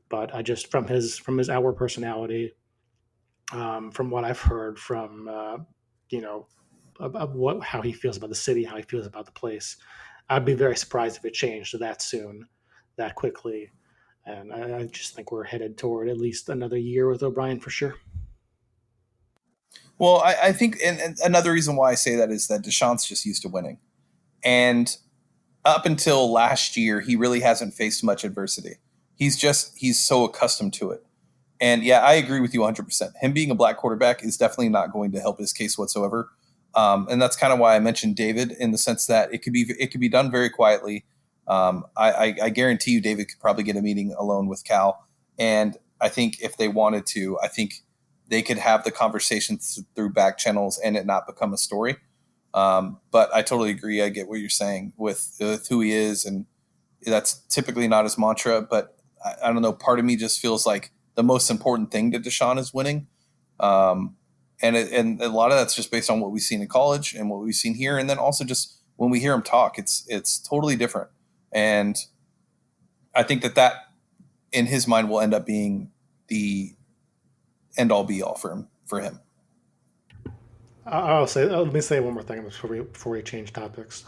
But I just from his outward personality, from what I've heard from you know how he feels about the city, how he feels about the place, I'd be very surprised if it changed that soon, that quickly. And I just think we're headed toward at least another year with O'Brien for sure. Well, I think, and another reason why I say that is that Deshaun's just used to winning. And up until last year, he really hasn't faced much adversity. He's so accustomed to it. And yeah, I agree with you 100%. Him being a black quarterback is definitely not going to help his case whatsoever. And that's kind of why I mentioned David, in the sense that it could be done very quietly. I guarantee you, David could probably get a meeting alone with Cal. And I think if they wanted to, I think they could have the conversations through back channels and it not become a story. But I totally agree. I get what you're saying with who he is, and that's typically not his mantra. But I don't know. Part of me just feels like the most important thing to Deshaun is winning, and a lot of that's just based on what we've seen in college and what we've seen here, and then also just when we hear him talk, it's totally different. And I think that in his mind will end up being the end all be all for him. I'll say. Let me say one more thing before we change topics.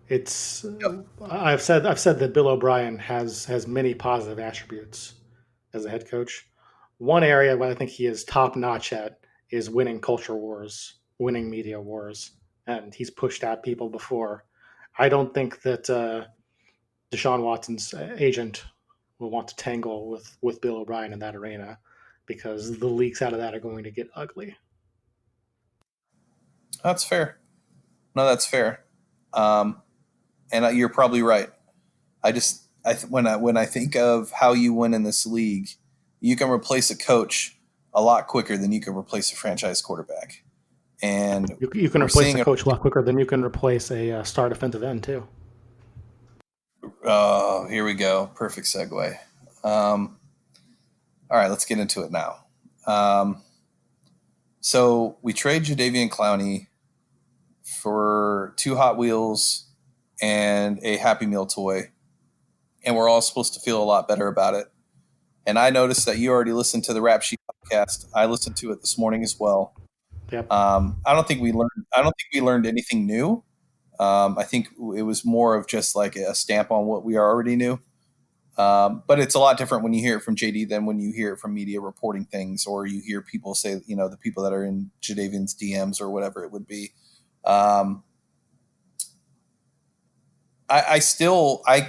It's Yep. I've said that Bill O'Brien has many positive attributes as a head coach. One area where I think he is top notch at is winning culture wars, winning media wars, and he's pushed out people before. I don't think that Deshaun Watson's agent will want to tangle with Bill O'Brien in that arena, because the leaks out of that are going to get ugly. That's fair. No, that's fair. Um, and you're probably right. When I think of how you win in this league, you can replace a coach a lot quicker than you can replace a franchise quarterback. And You can we're replace a seeing coach a lot quicker than you can replace a star defensive end too. here we go. Perfect segue. All right, let's get into it now. So we trade Jadeveon Clowney for 2 Hot Wheels and a Happy Meal toy, and we're all supposed to feel a lot better about it. And I noticed that you already listened to the Rap Sheet podcast. I listened to it this morning as well. Yep. I don't think we learned anything new. I think it was more of just like a stamp on what we already knew. But it's a lot different when you hear it from JD than when you hear it from media reporting things, or you hear people say, the people that are in Jadeveon's DMs or whatever it would be. I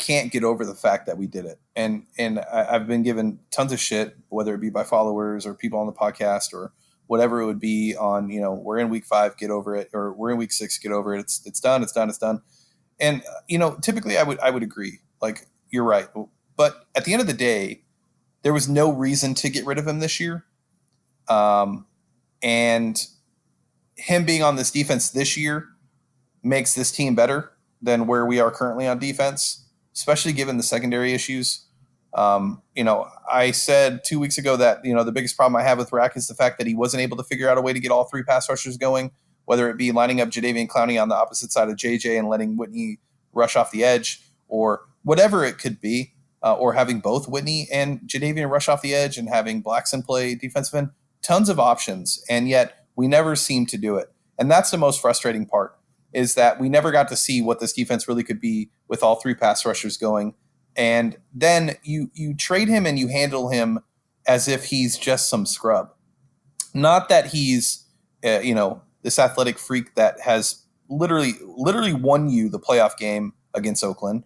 can't get over the fact that we did it, and I've been given tons of shit, whether it be by followers or people on the podcast or whatever it would be on, we're in week 5, get over it, or we're in week 6, get over it. It's done. And typically I would agree. Like, you're right, but at the end of the day, there was no reason to get rid of him this year, and him being on this defense this year makes this team better than where we are currently on defense, especially given the secondary issues. I said 2 weeks ago that, the biggest problem I have with Rack is the fact that he wasn't able to figure out a way to get all 3 pass rushers going, whether it be lining up Jadeveon Clowney on the opposite side of JJ and letting Whitney rush off the edge, or whatever it could be, or having both Whitney and Jadeveon rush off the edge and having Blackson play defensive end. Tons of options, and yet we never seem to do it. And that's the most frustrating part, is that we never got to see what this defense really could be with all 3 pass rushers going. And then you trade him and you handle him as if he's just some scrub. Not that he's, this athletic freak that has literally won you the playoff game against Oakland,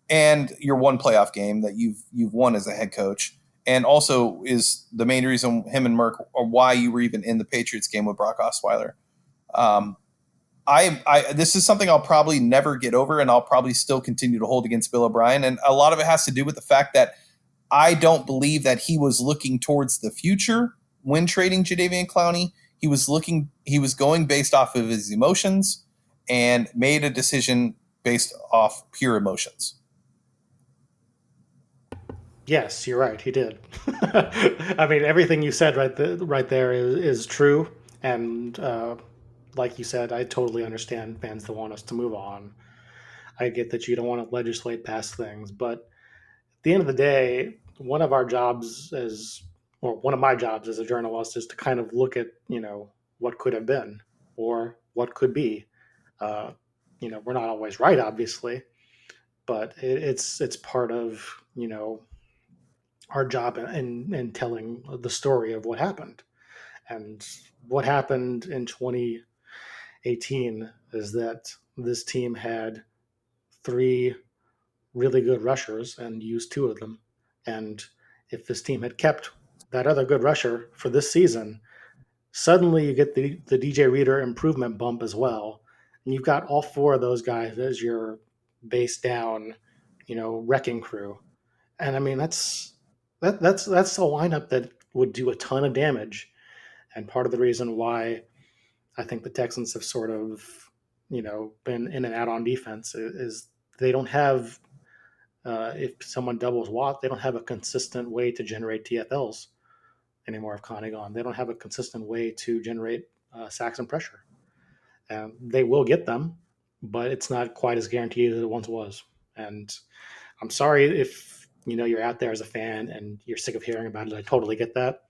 and your one playoff game that you've won as a head coach, and also is the main reason him and Merck, or why you were even in the Patriots game with Brock Osweiler. This is something I'll probably never get over, and I'll probably still continue to hold against Bill O'Brien. And a lot of it has to do with the fact that I don't believe that he was looking towards the future when trading Jadeveon Clowney. He was going based off of his emotions and made a decision based off pure emotions. Yes, you're right. He did. I mean, everything you said right there is true. And like you said, I totally understand fans that want us to move on. I get that you don't want to legislate past things, but at the end of the day, one of my jobs as a journalist is to kind of look at, what could have been or what could be. We're not always right, obviously, but it's part of, our job in telling the story of what happened. And what happened in 2018 is that this team had 3 really good rushers and used 2 of them. And if this team had kept that other good rusher for this season, suddenly you get the DJ Reader improvement bump as well. And you've got all 4 of those guys as your base down, wrecking crew. And I mean, that's a lineup that would do a ton of damage. And part of the reason why I think the Texans have sort of, been in and out on defense is they don't have, if someone doubles Watt, they don't have a consistent way to generate TFLs anymore if Connie gone. They don't have a consistent way to generate sacks and pressure. And they will get them, but it's not quite as guaranteed as it once was. And I'm sorry if, you're out there as a fan and you're sick of hearing about it. I totally get that.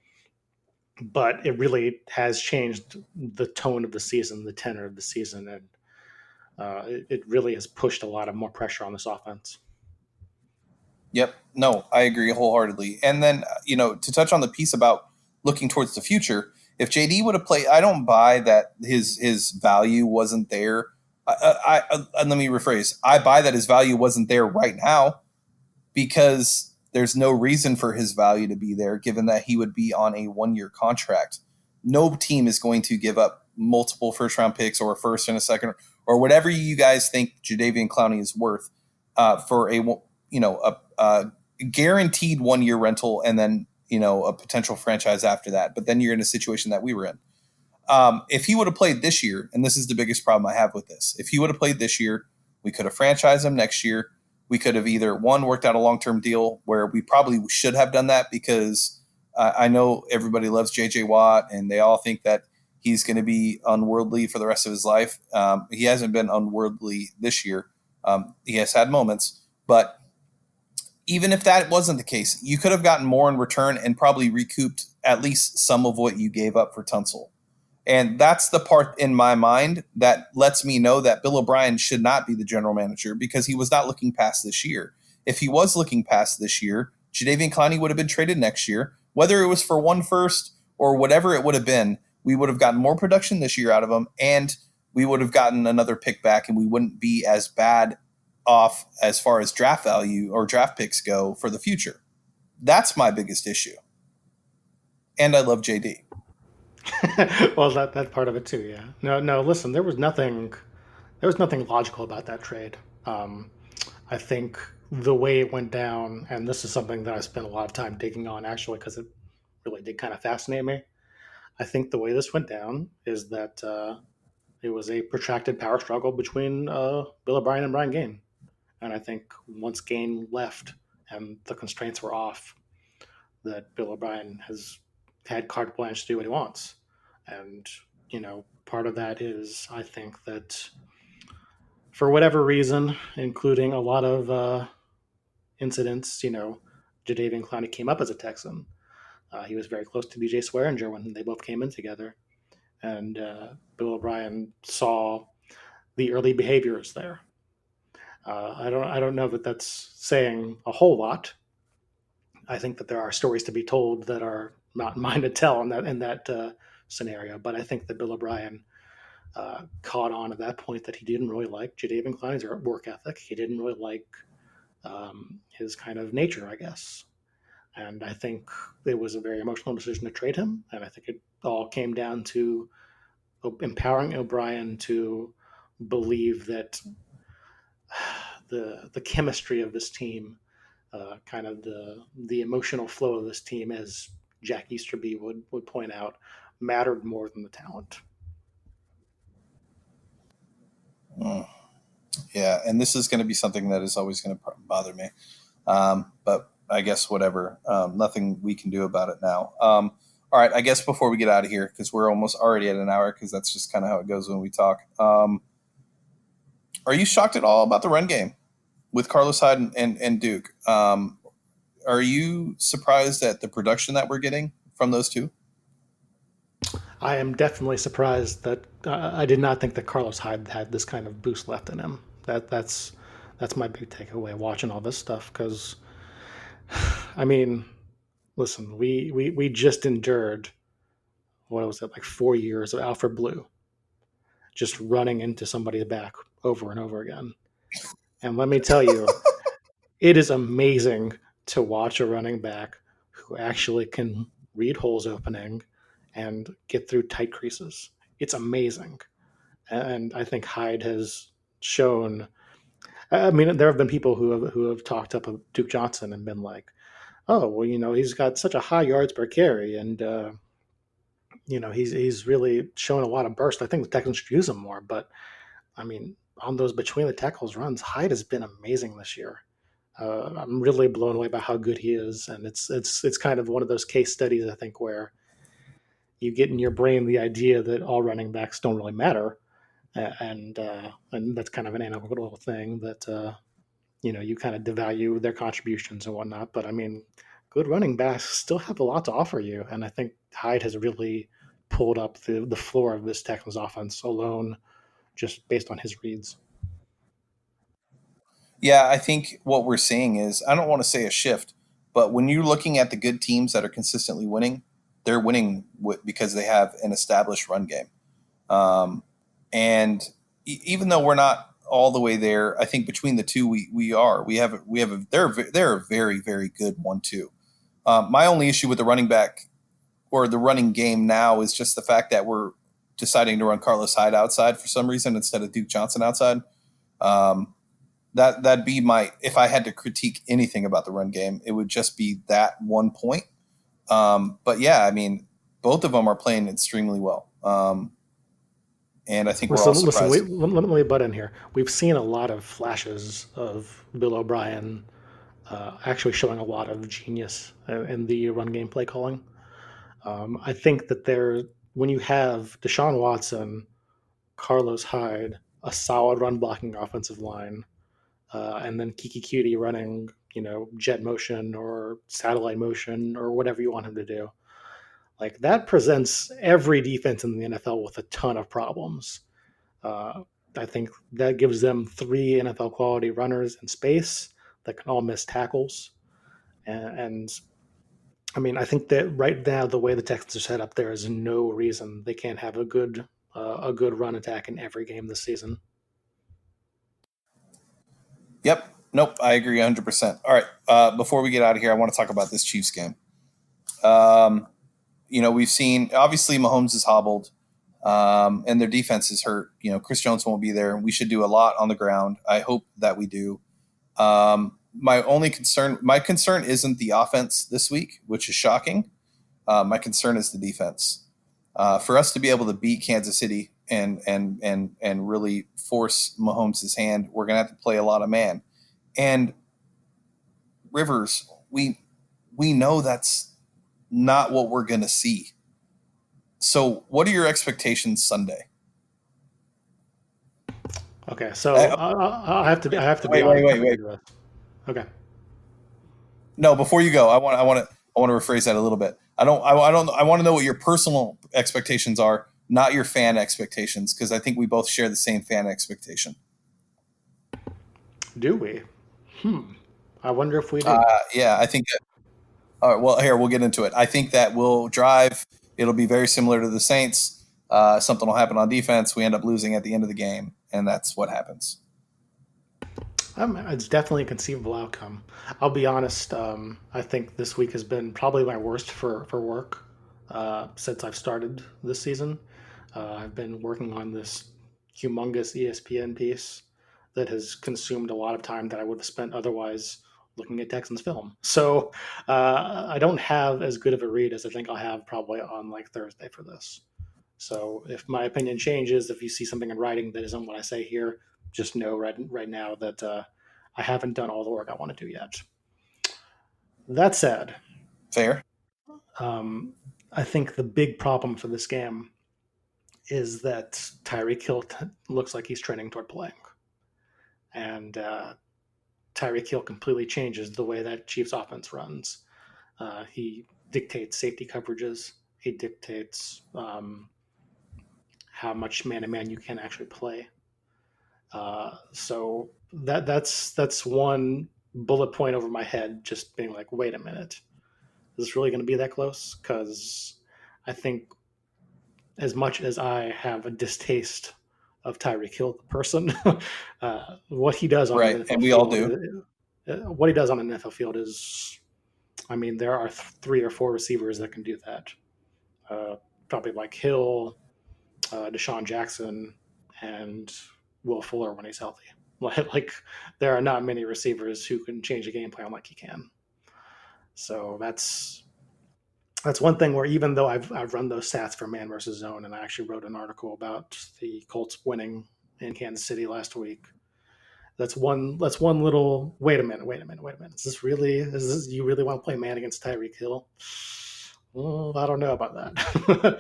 But it really has changed the tone of the season, the tenor of the season, and it really has pushed a lot of more pressure on this offense. Yep. No, I agree wholeheartedly. And then, to touch on the piece about looking towards the future, if JD would have played, I don't buy that his value wasn't there. Let me rephrase. I buy that his value wasn't there right now, because there's no reason for his value to be there, given that he would be on a 1-year contract. No team is going to give up multiple first round picks or a first and a second or whatever you guys think Jadeveon Clowney is worth for a guaranteed 1 year rental and then a potential franchise after that. But then you're in a situation that we were in. If he would have played this year, and this is the biggest problem I have with this, if he would have played this year, we could have franchised him next year. We could have either worked out a long-term deal where we probably should have done that because I know everybody loves J.J. Watt and they all think that he's going to be unworldly for the rest of his life. He hasn't been unworldly this year. He has had moments, but even if that wasn't the case, you could have gotten more in return and probably recouped at least some of what you gave up for Tunsil. And that's the part in my mind that lets me know that Bill O'Brien should not be the general manager because he was not looking past this year. If he was looking past this year, Jadeveon Clowney would have been traded next year. Whether it was for 1 first or whatever it would have been, we would have gotten more production this year out of him, and we would have gotten another pick back, and we wouldn't be as bad off as far as draft value or draft picks go for the future. That's my biggest issue. And I love JD. Well, that part of it too, yeah. No. Listen, there was nothing logical about that trade. I think the way it went down, and this is something that I spent a lot of time digging on actually, because it really did kind of fascinate me. I think the way this went down is that it was a protracted power struggle between Bill O'Brien and Brian Gaine, and I think once Gaine left and the constraints were off, that Bill O'Brien has had carte blanche to do what he wants. And, part of that is, I think that for whatever reason, including a lot of incidents, Jadeveon Clowney came up as a Texan. He was very close to BJ Swearinger when they both came in together. And Bill O'Brien saw the early behaviors there. I don't know that that's saying a whole lot. I think that there are stories to be told that are not mine to tell in that scenario. But I think that Bill O'Brien caught on at that point that he didn't really like Jadeveon Clowney's work ethic. He didn't really like his kind of nature, I guess. And I think it was a very emotional decision to trade him. And I think it all came down to empowering O'Brien to believe that the chemistry of this team, kind of the emotional flow of this team, as Jack Easterby would point out, mattered more than the talent. Yeah, and this is going to be something that is always going to bother me. But I guess whatever. Nothing we can do about it now. All right, I guess before we get out of here, because we're almost already at an hour, because that's just kind of how it goes when we talk. Are you shocked at all about the run game with Carlos Hyde and Duke? Are you surprised at the production that we're getting from those two? I am definitely surprised that I did not think that Carlos Hyde had this kind of boost left in him. That's my big takeaway watching all this stuff, because, I mean, listen, we just endured, what was it, like 4 years of Alfred Blue, just running into somebody's back over and over again. And let me tell you, it is amazing to watch a running back who actually can read holes opening and get through tight creases. It's amazing. And I think Hyde has shown, I mean, there have been people who have talked up Duke Johnson and been like, oh, well, he's got such a high yards per carry, and he's really shown a lot of burst. I think the Texans should use him more, but I mean, on those between the tackles runs, Hyde has been amazing this year. I'm really blown away by how good he is, and it's kind of one of those case studies, I think, where you get in your brain the idea that all running backs don't really matter, and that's kind of an analytical thing that you kind of devalue their contributions and whatnot. But I mean, good running backs still have a lot to offer you, and I think Hyde has really pulled up the floor of this Texans offense alone, just based on his reads. Yeah, I think what we're seeing is, I don't want to say a shift, but when you're looking at the good teams that are consistently winning, they're winning because they have an established run game. And even though we're not all the way there, I think between the two, they're a very, very good 1-2. My only issue with the running back or the running game now is just the fact that we're deciding to run Carlos Hyde outside for some reason instead of Duke Johnson outside. That'd be if I had to critique anything about the run game, it would just be that one point. But yeah, I mean, both of them are playing extremely well. And I think we're all surprised. Let me butt in here. We've seen a lot of flashes of Bill O'Brien actually showing a lot of genius in the run game play calling. I think that when you have Deshaun Watson, Carlos Hyde, a solid run blocking offensive line, and then Kiki Cutie running, jet motion or satellite motion or whatever you want him to do. Like that presents every defense in the NFL with a ton of problems. I think that gives them 3 NFL quality runners in space that can all miss tackles. And I mean, I think that right now the way the Texans are set up, there is no reason they can't have a good run attack in every game this season. Yep. Nope. I agree 100%. All right. Before we get out of here, I want to talk about this Chiefs game. We've seen obviously Mahomes is hobbled, and their defense is hurt. Chris Jones won't be there. We should do a lot on the ground. I hope that we do. My concern isn't the offense this week, which is shocking. My concern is the defense. For us to be able to beat Kansas City and really force Mahomes' hand, we're going to have to play a lot of man. And Rivers, we know that's not what we're going to see. So what are your expectations Sunday? Okay, so I have to be wait. Okay. No, before you go, I want to rephrase that a little bit. I want to know what your personal expectations are, not your fan expectations, because I think we both share the same fan expectation. Do we? I wonder if we do. Yeah, I think that. All right, well, here, we'll get into it. I think that we'll drive. It'll be very similar to the Saints. Something will happen on defense. We end up losing at the end of the game, and that's what happens. It's definitely a conceivable outcome. I'll be honest. I think this week has been probably my worst for work since I've started this season. I've been working on this humongous ESPN piece that has consumed a lot of time that I would have spent otherwise looking at Texans film. So I don't have as good of a read as I think I'll have probably on like Thursday for this. So if my opinion changes, if you see something in writing that isn't what I say here, just know right now that I haven't done all the work I want to do yet. That said, fair. I think the big problem for this game is that Tyreek Hill looks like he's trending toward playing. And Tyreek Hill completely changes the way that Chiefs offense runs. He dictates safety coverages. He dictates how much man-to-man you can actually play. So that's one bullet point over my head, just being like, wait a minute, is this really going to be that close? Because I think as much as I have a distaste of Tyreek Hill, the person, what he does on right, the NFL and we field, all do. What he does on an NFL field is, I mean, there are 3 or 4 receivers that can do that. Probably like Hill, Deshaun Jackson, and Will Fuller when he's healthy. Like there are not many receivers who can change a game plan like he can. So that's one thing where even though I've run those stats for man versus zone, and I actually wrote an article about the Colts winning in Kansas City last week. That's one little wait a minute. Is this you really want to play man against Tyreek Hill? Well, I don't know about that.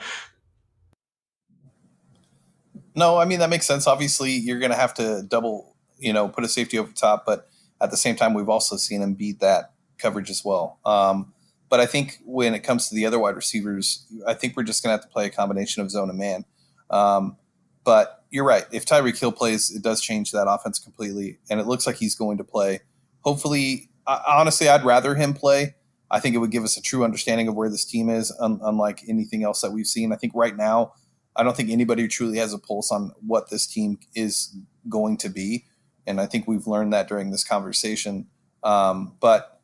No, I mean, that makes sense. Obviously, you're going to have to double, put a safety over top. But at the same time, we've also seen him beat that coverage as well. But I think when it comes to the other wide receivers, I think we're just going to have to play a combination of zone and man. But you're right. If Tyreek Hill plays, it does change that offense completely. And it looks like he's going to play. Hopefully, honestly, I'd rather him play. I think it would give us a true understanding of where this team is, unlike anything else that we've seen. I think right now, I don't think anybody truly has a pulse on what this team is going to be. And I think we've learned that during this conversation. But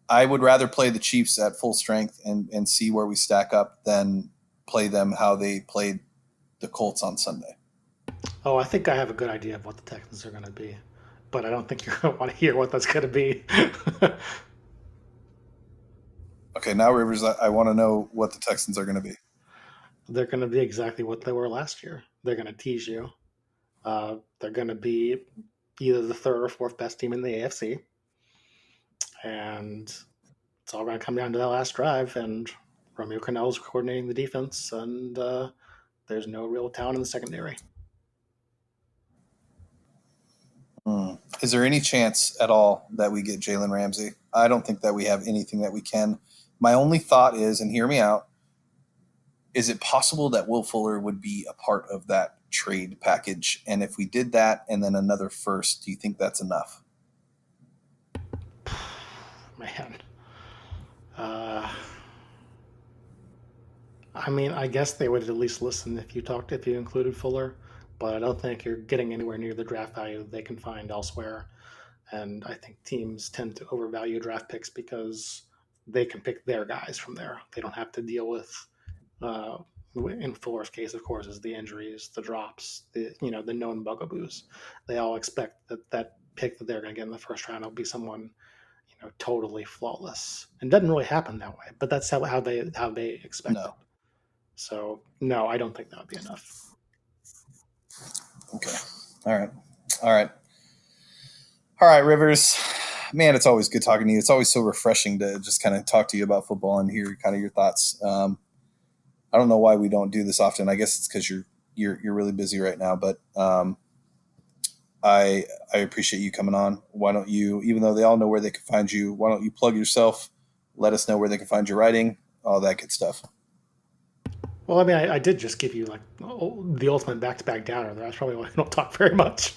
I would rather play the Chiefs at full strength and see where we stack up than play them how they played the Colts on Sunday? Oh, I think I have a good idea of what the Texans are going to be, but I don't think you're going to want to hear what that's going to be. Okay, now Rivers, I want to know what the Texans are going to be. They're going to be exactly what they were last year. They're going to tease you. They're going to be either the third or fourth best team in the AFC, and it's all going to come down to that last drive. And Romeo Crennel's coordinating the defense, and there's no real talent in the secondary. Is there any chance at all that we get Jalen Ramsey? I don't think that we have anything that we can. My only thought is, and hear me out, is it possible that Will Fuller would be a part of that trade package? And if we did that and then another first, do you think that's enough? Man. I mean, I guess they would at least listen if you included Fuller, but I don't think you're getting anywhere near the draft value they can find elsewhere. And I think teams tend to overvalue draft picks because they can pick their guys from there. They don't have to deal with, in Fuller's case, of course, is the injuries, the drops, the known bugaboos. They all expect that pick that they're going to get in the first round will be someone totally flawless. And it doesn't really happen that way, but that's how they expect it. So no, I don't think that would be enough. Okay. All right, Rivers. Man, it's always good talking to you. It's always so refreshing to just kind of talk to you about football and hear kind of your thoughts. I don't know why we don't do this often. I guess it's because you're really busy right now, but I appreciate you coming on. Why don't you, even though they all know where they can find you, why don't you plug yourself? Let us know where they can find your writing, all that good stuff. Well, I mean, I did just give you the ultimate back-to-back downer. That's probably why I don't talk very much.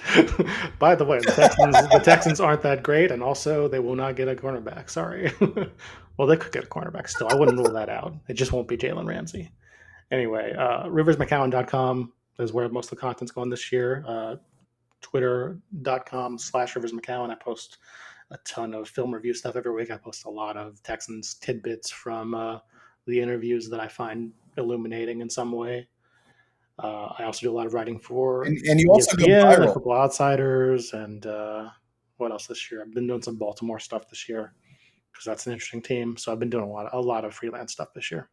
By the way, the Texans aren't that great, and also they will not get a cornerback. Sorry. Well, they could get a cornerback still. I wouldn't rule that out. It just won't be Jalen Ramsey. Anyway, riversmccown.com is where most of the content's going this year. Twitter.com/riversmccown. I post a ton of film review stuff every week. I post a lot of Texans tidbits from the interviews that I find illuminating in some way. I also do a lot of writing for and you also go ESPN, viral. Football Outsiders, and what else this year? I've been doing some Baltimore stuff this year because that's an interesting team. So I've been doing a lot of freelance stuff this year.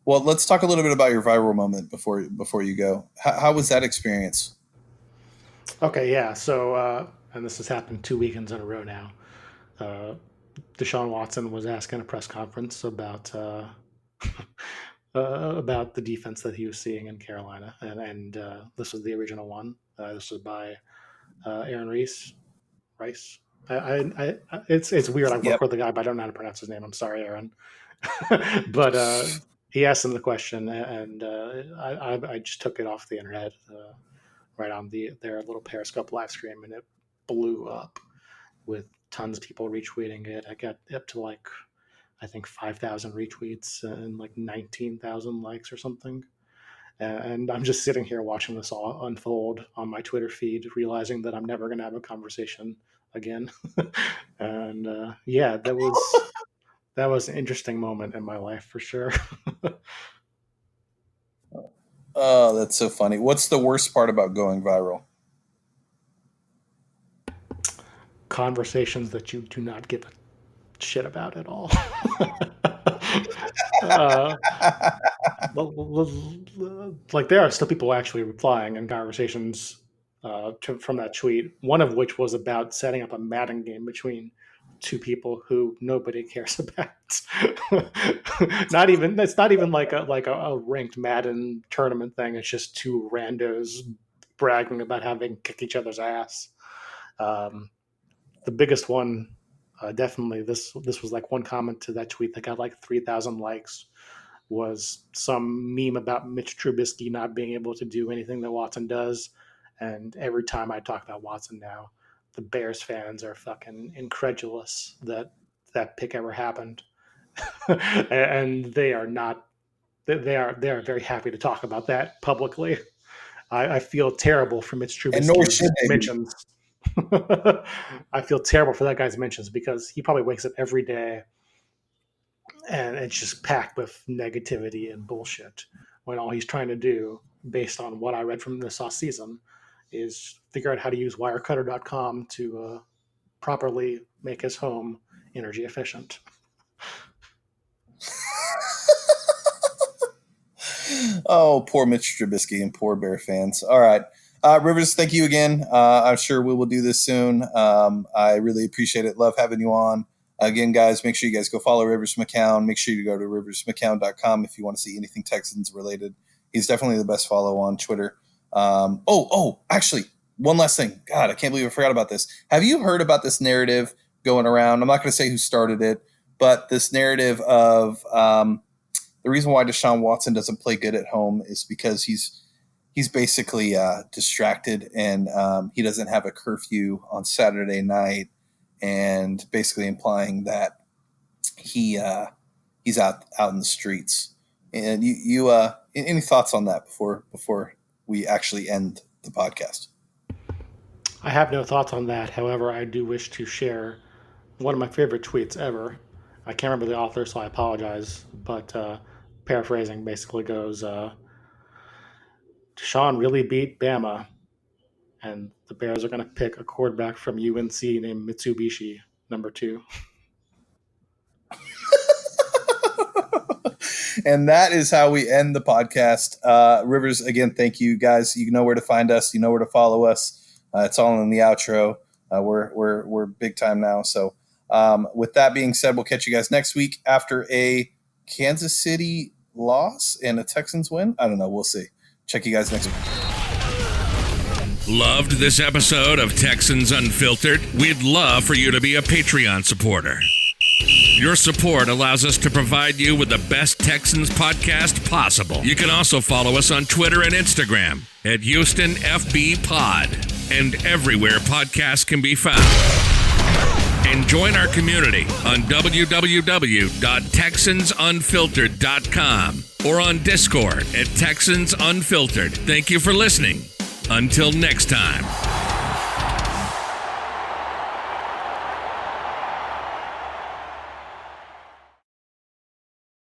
Well, let's talk a little bit about your viral moment before you go. How was that experience? Okay, yeah. So, and this has happened 2 weekends in a row now. Deshaun Watson was asked in a press conference about the defense that he was seeing in Carolina, and this was the original one. This was by Aaron Rice. It's weird. I work with the guy, but I don't know how to pronounce his name. I'm sorry, Aaron. But he asked him the question, and I just took it off the internet, right on their little Periscope live stream, and it blew up with tons of people retweeting it. I got up to I think 5,000 retweets and 19,000 likes or something. And I'm just sitting here watching this all unfold on my Twitter feed, realizing that I'm never going to have a conversation again. And yeah, that was an interesting moment in my life for sure. Oh, that's so funny. What's the worst part about going viral? Conversations that you do not give a shit about at all. There are still people actually replying in conversations from that tweet, one of which was about setting up a Madden game between two people who nobody cares about. It's not even like a ranked Madden tournament thing. It's just two randos bragging about having kicked each other's ass. The biggest one, definitely this was one comment to that tweet that got 3,000 likes, was some meme about Mitch Trubisky not being able to do anything that Watson does. And every time I talk about Watson now, the Bears fans are fucking incredulous that pick ever happened. And they are not, they are very happy to talk about that publicly. I feel terrible for Mitch Trubisky's mentions. I feel terrible for that guy's mentions because he probably wakes up every day and it's just packed with negativity and bullshit. when all he's trying to do, based on what I read from this last season, is figure out how to use wirecutter.com to properly make his home energy efficient. Oh, poor Mitch Trubisky and poor Bear fans. All right. Rivers, thank you again. I'm sure we will do this soon. I really appreciate it. Love having you on. Again, guys, make sure you guys go follow Rivers McCown. Make sure you go to riversmccown.com if you want to see anything Texans related. He's definitely the best follow on Twitter. Actually, one last thing. God, I can't believe I forgot about this. Have you heard about this narrative going around? I'm not going to say who started it, but this narrative of the reason why Deshaun Watson doesn't play good at home is because he's basically distracted and he doesn't have a curfew on Saturday night, and basically implying that he's out in the streets. And you any thoughts on that before we actually end the podcast? I have no thoughts on that. However, I do wish to share one of my favorite tweets ever. I can't remember the author, so I apologize. But paraphrasing basically goes, Deshaun really beat Bama, and the Bears are going to pick a quarterback from UNC named Mitsubishi, number 2. And that is how we end the podcast. Rivers, again, thank you, guys. You know where to find us. You know where to follow us. It's all in the outro. We're big time now. So with that being said, we'll catch you guys next week after a Kansas City loss and a Texans win. I don't know. We'll see. Check you guys next week. Loved this episode of Texans Unfiltered? We'd love for you to be a Patreon supporter. Your support allows us to provide you with the best Texans podcast possible. You can also follow us on Twitter and Instagram at HoustonFBPod and everywhere podcasts can be found. And join our community on www.texansunfiltered.com or on Discord at Texans Unfiltered. Thank you for listening. Until next time.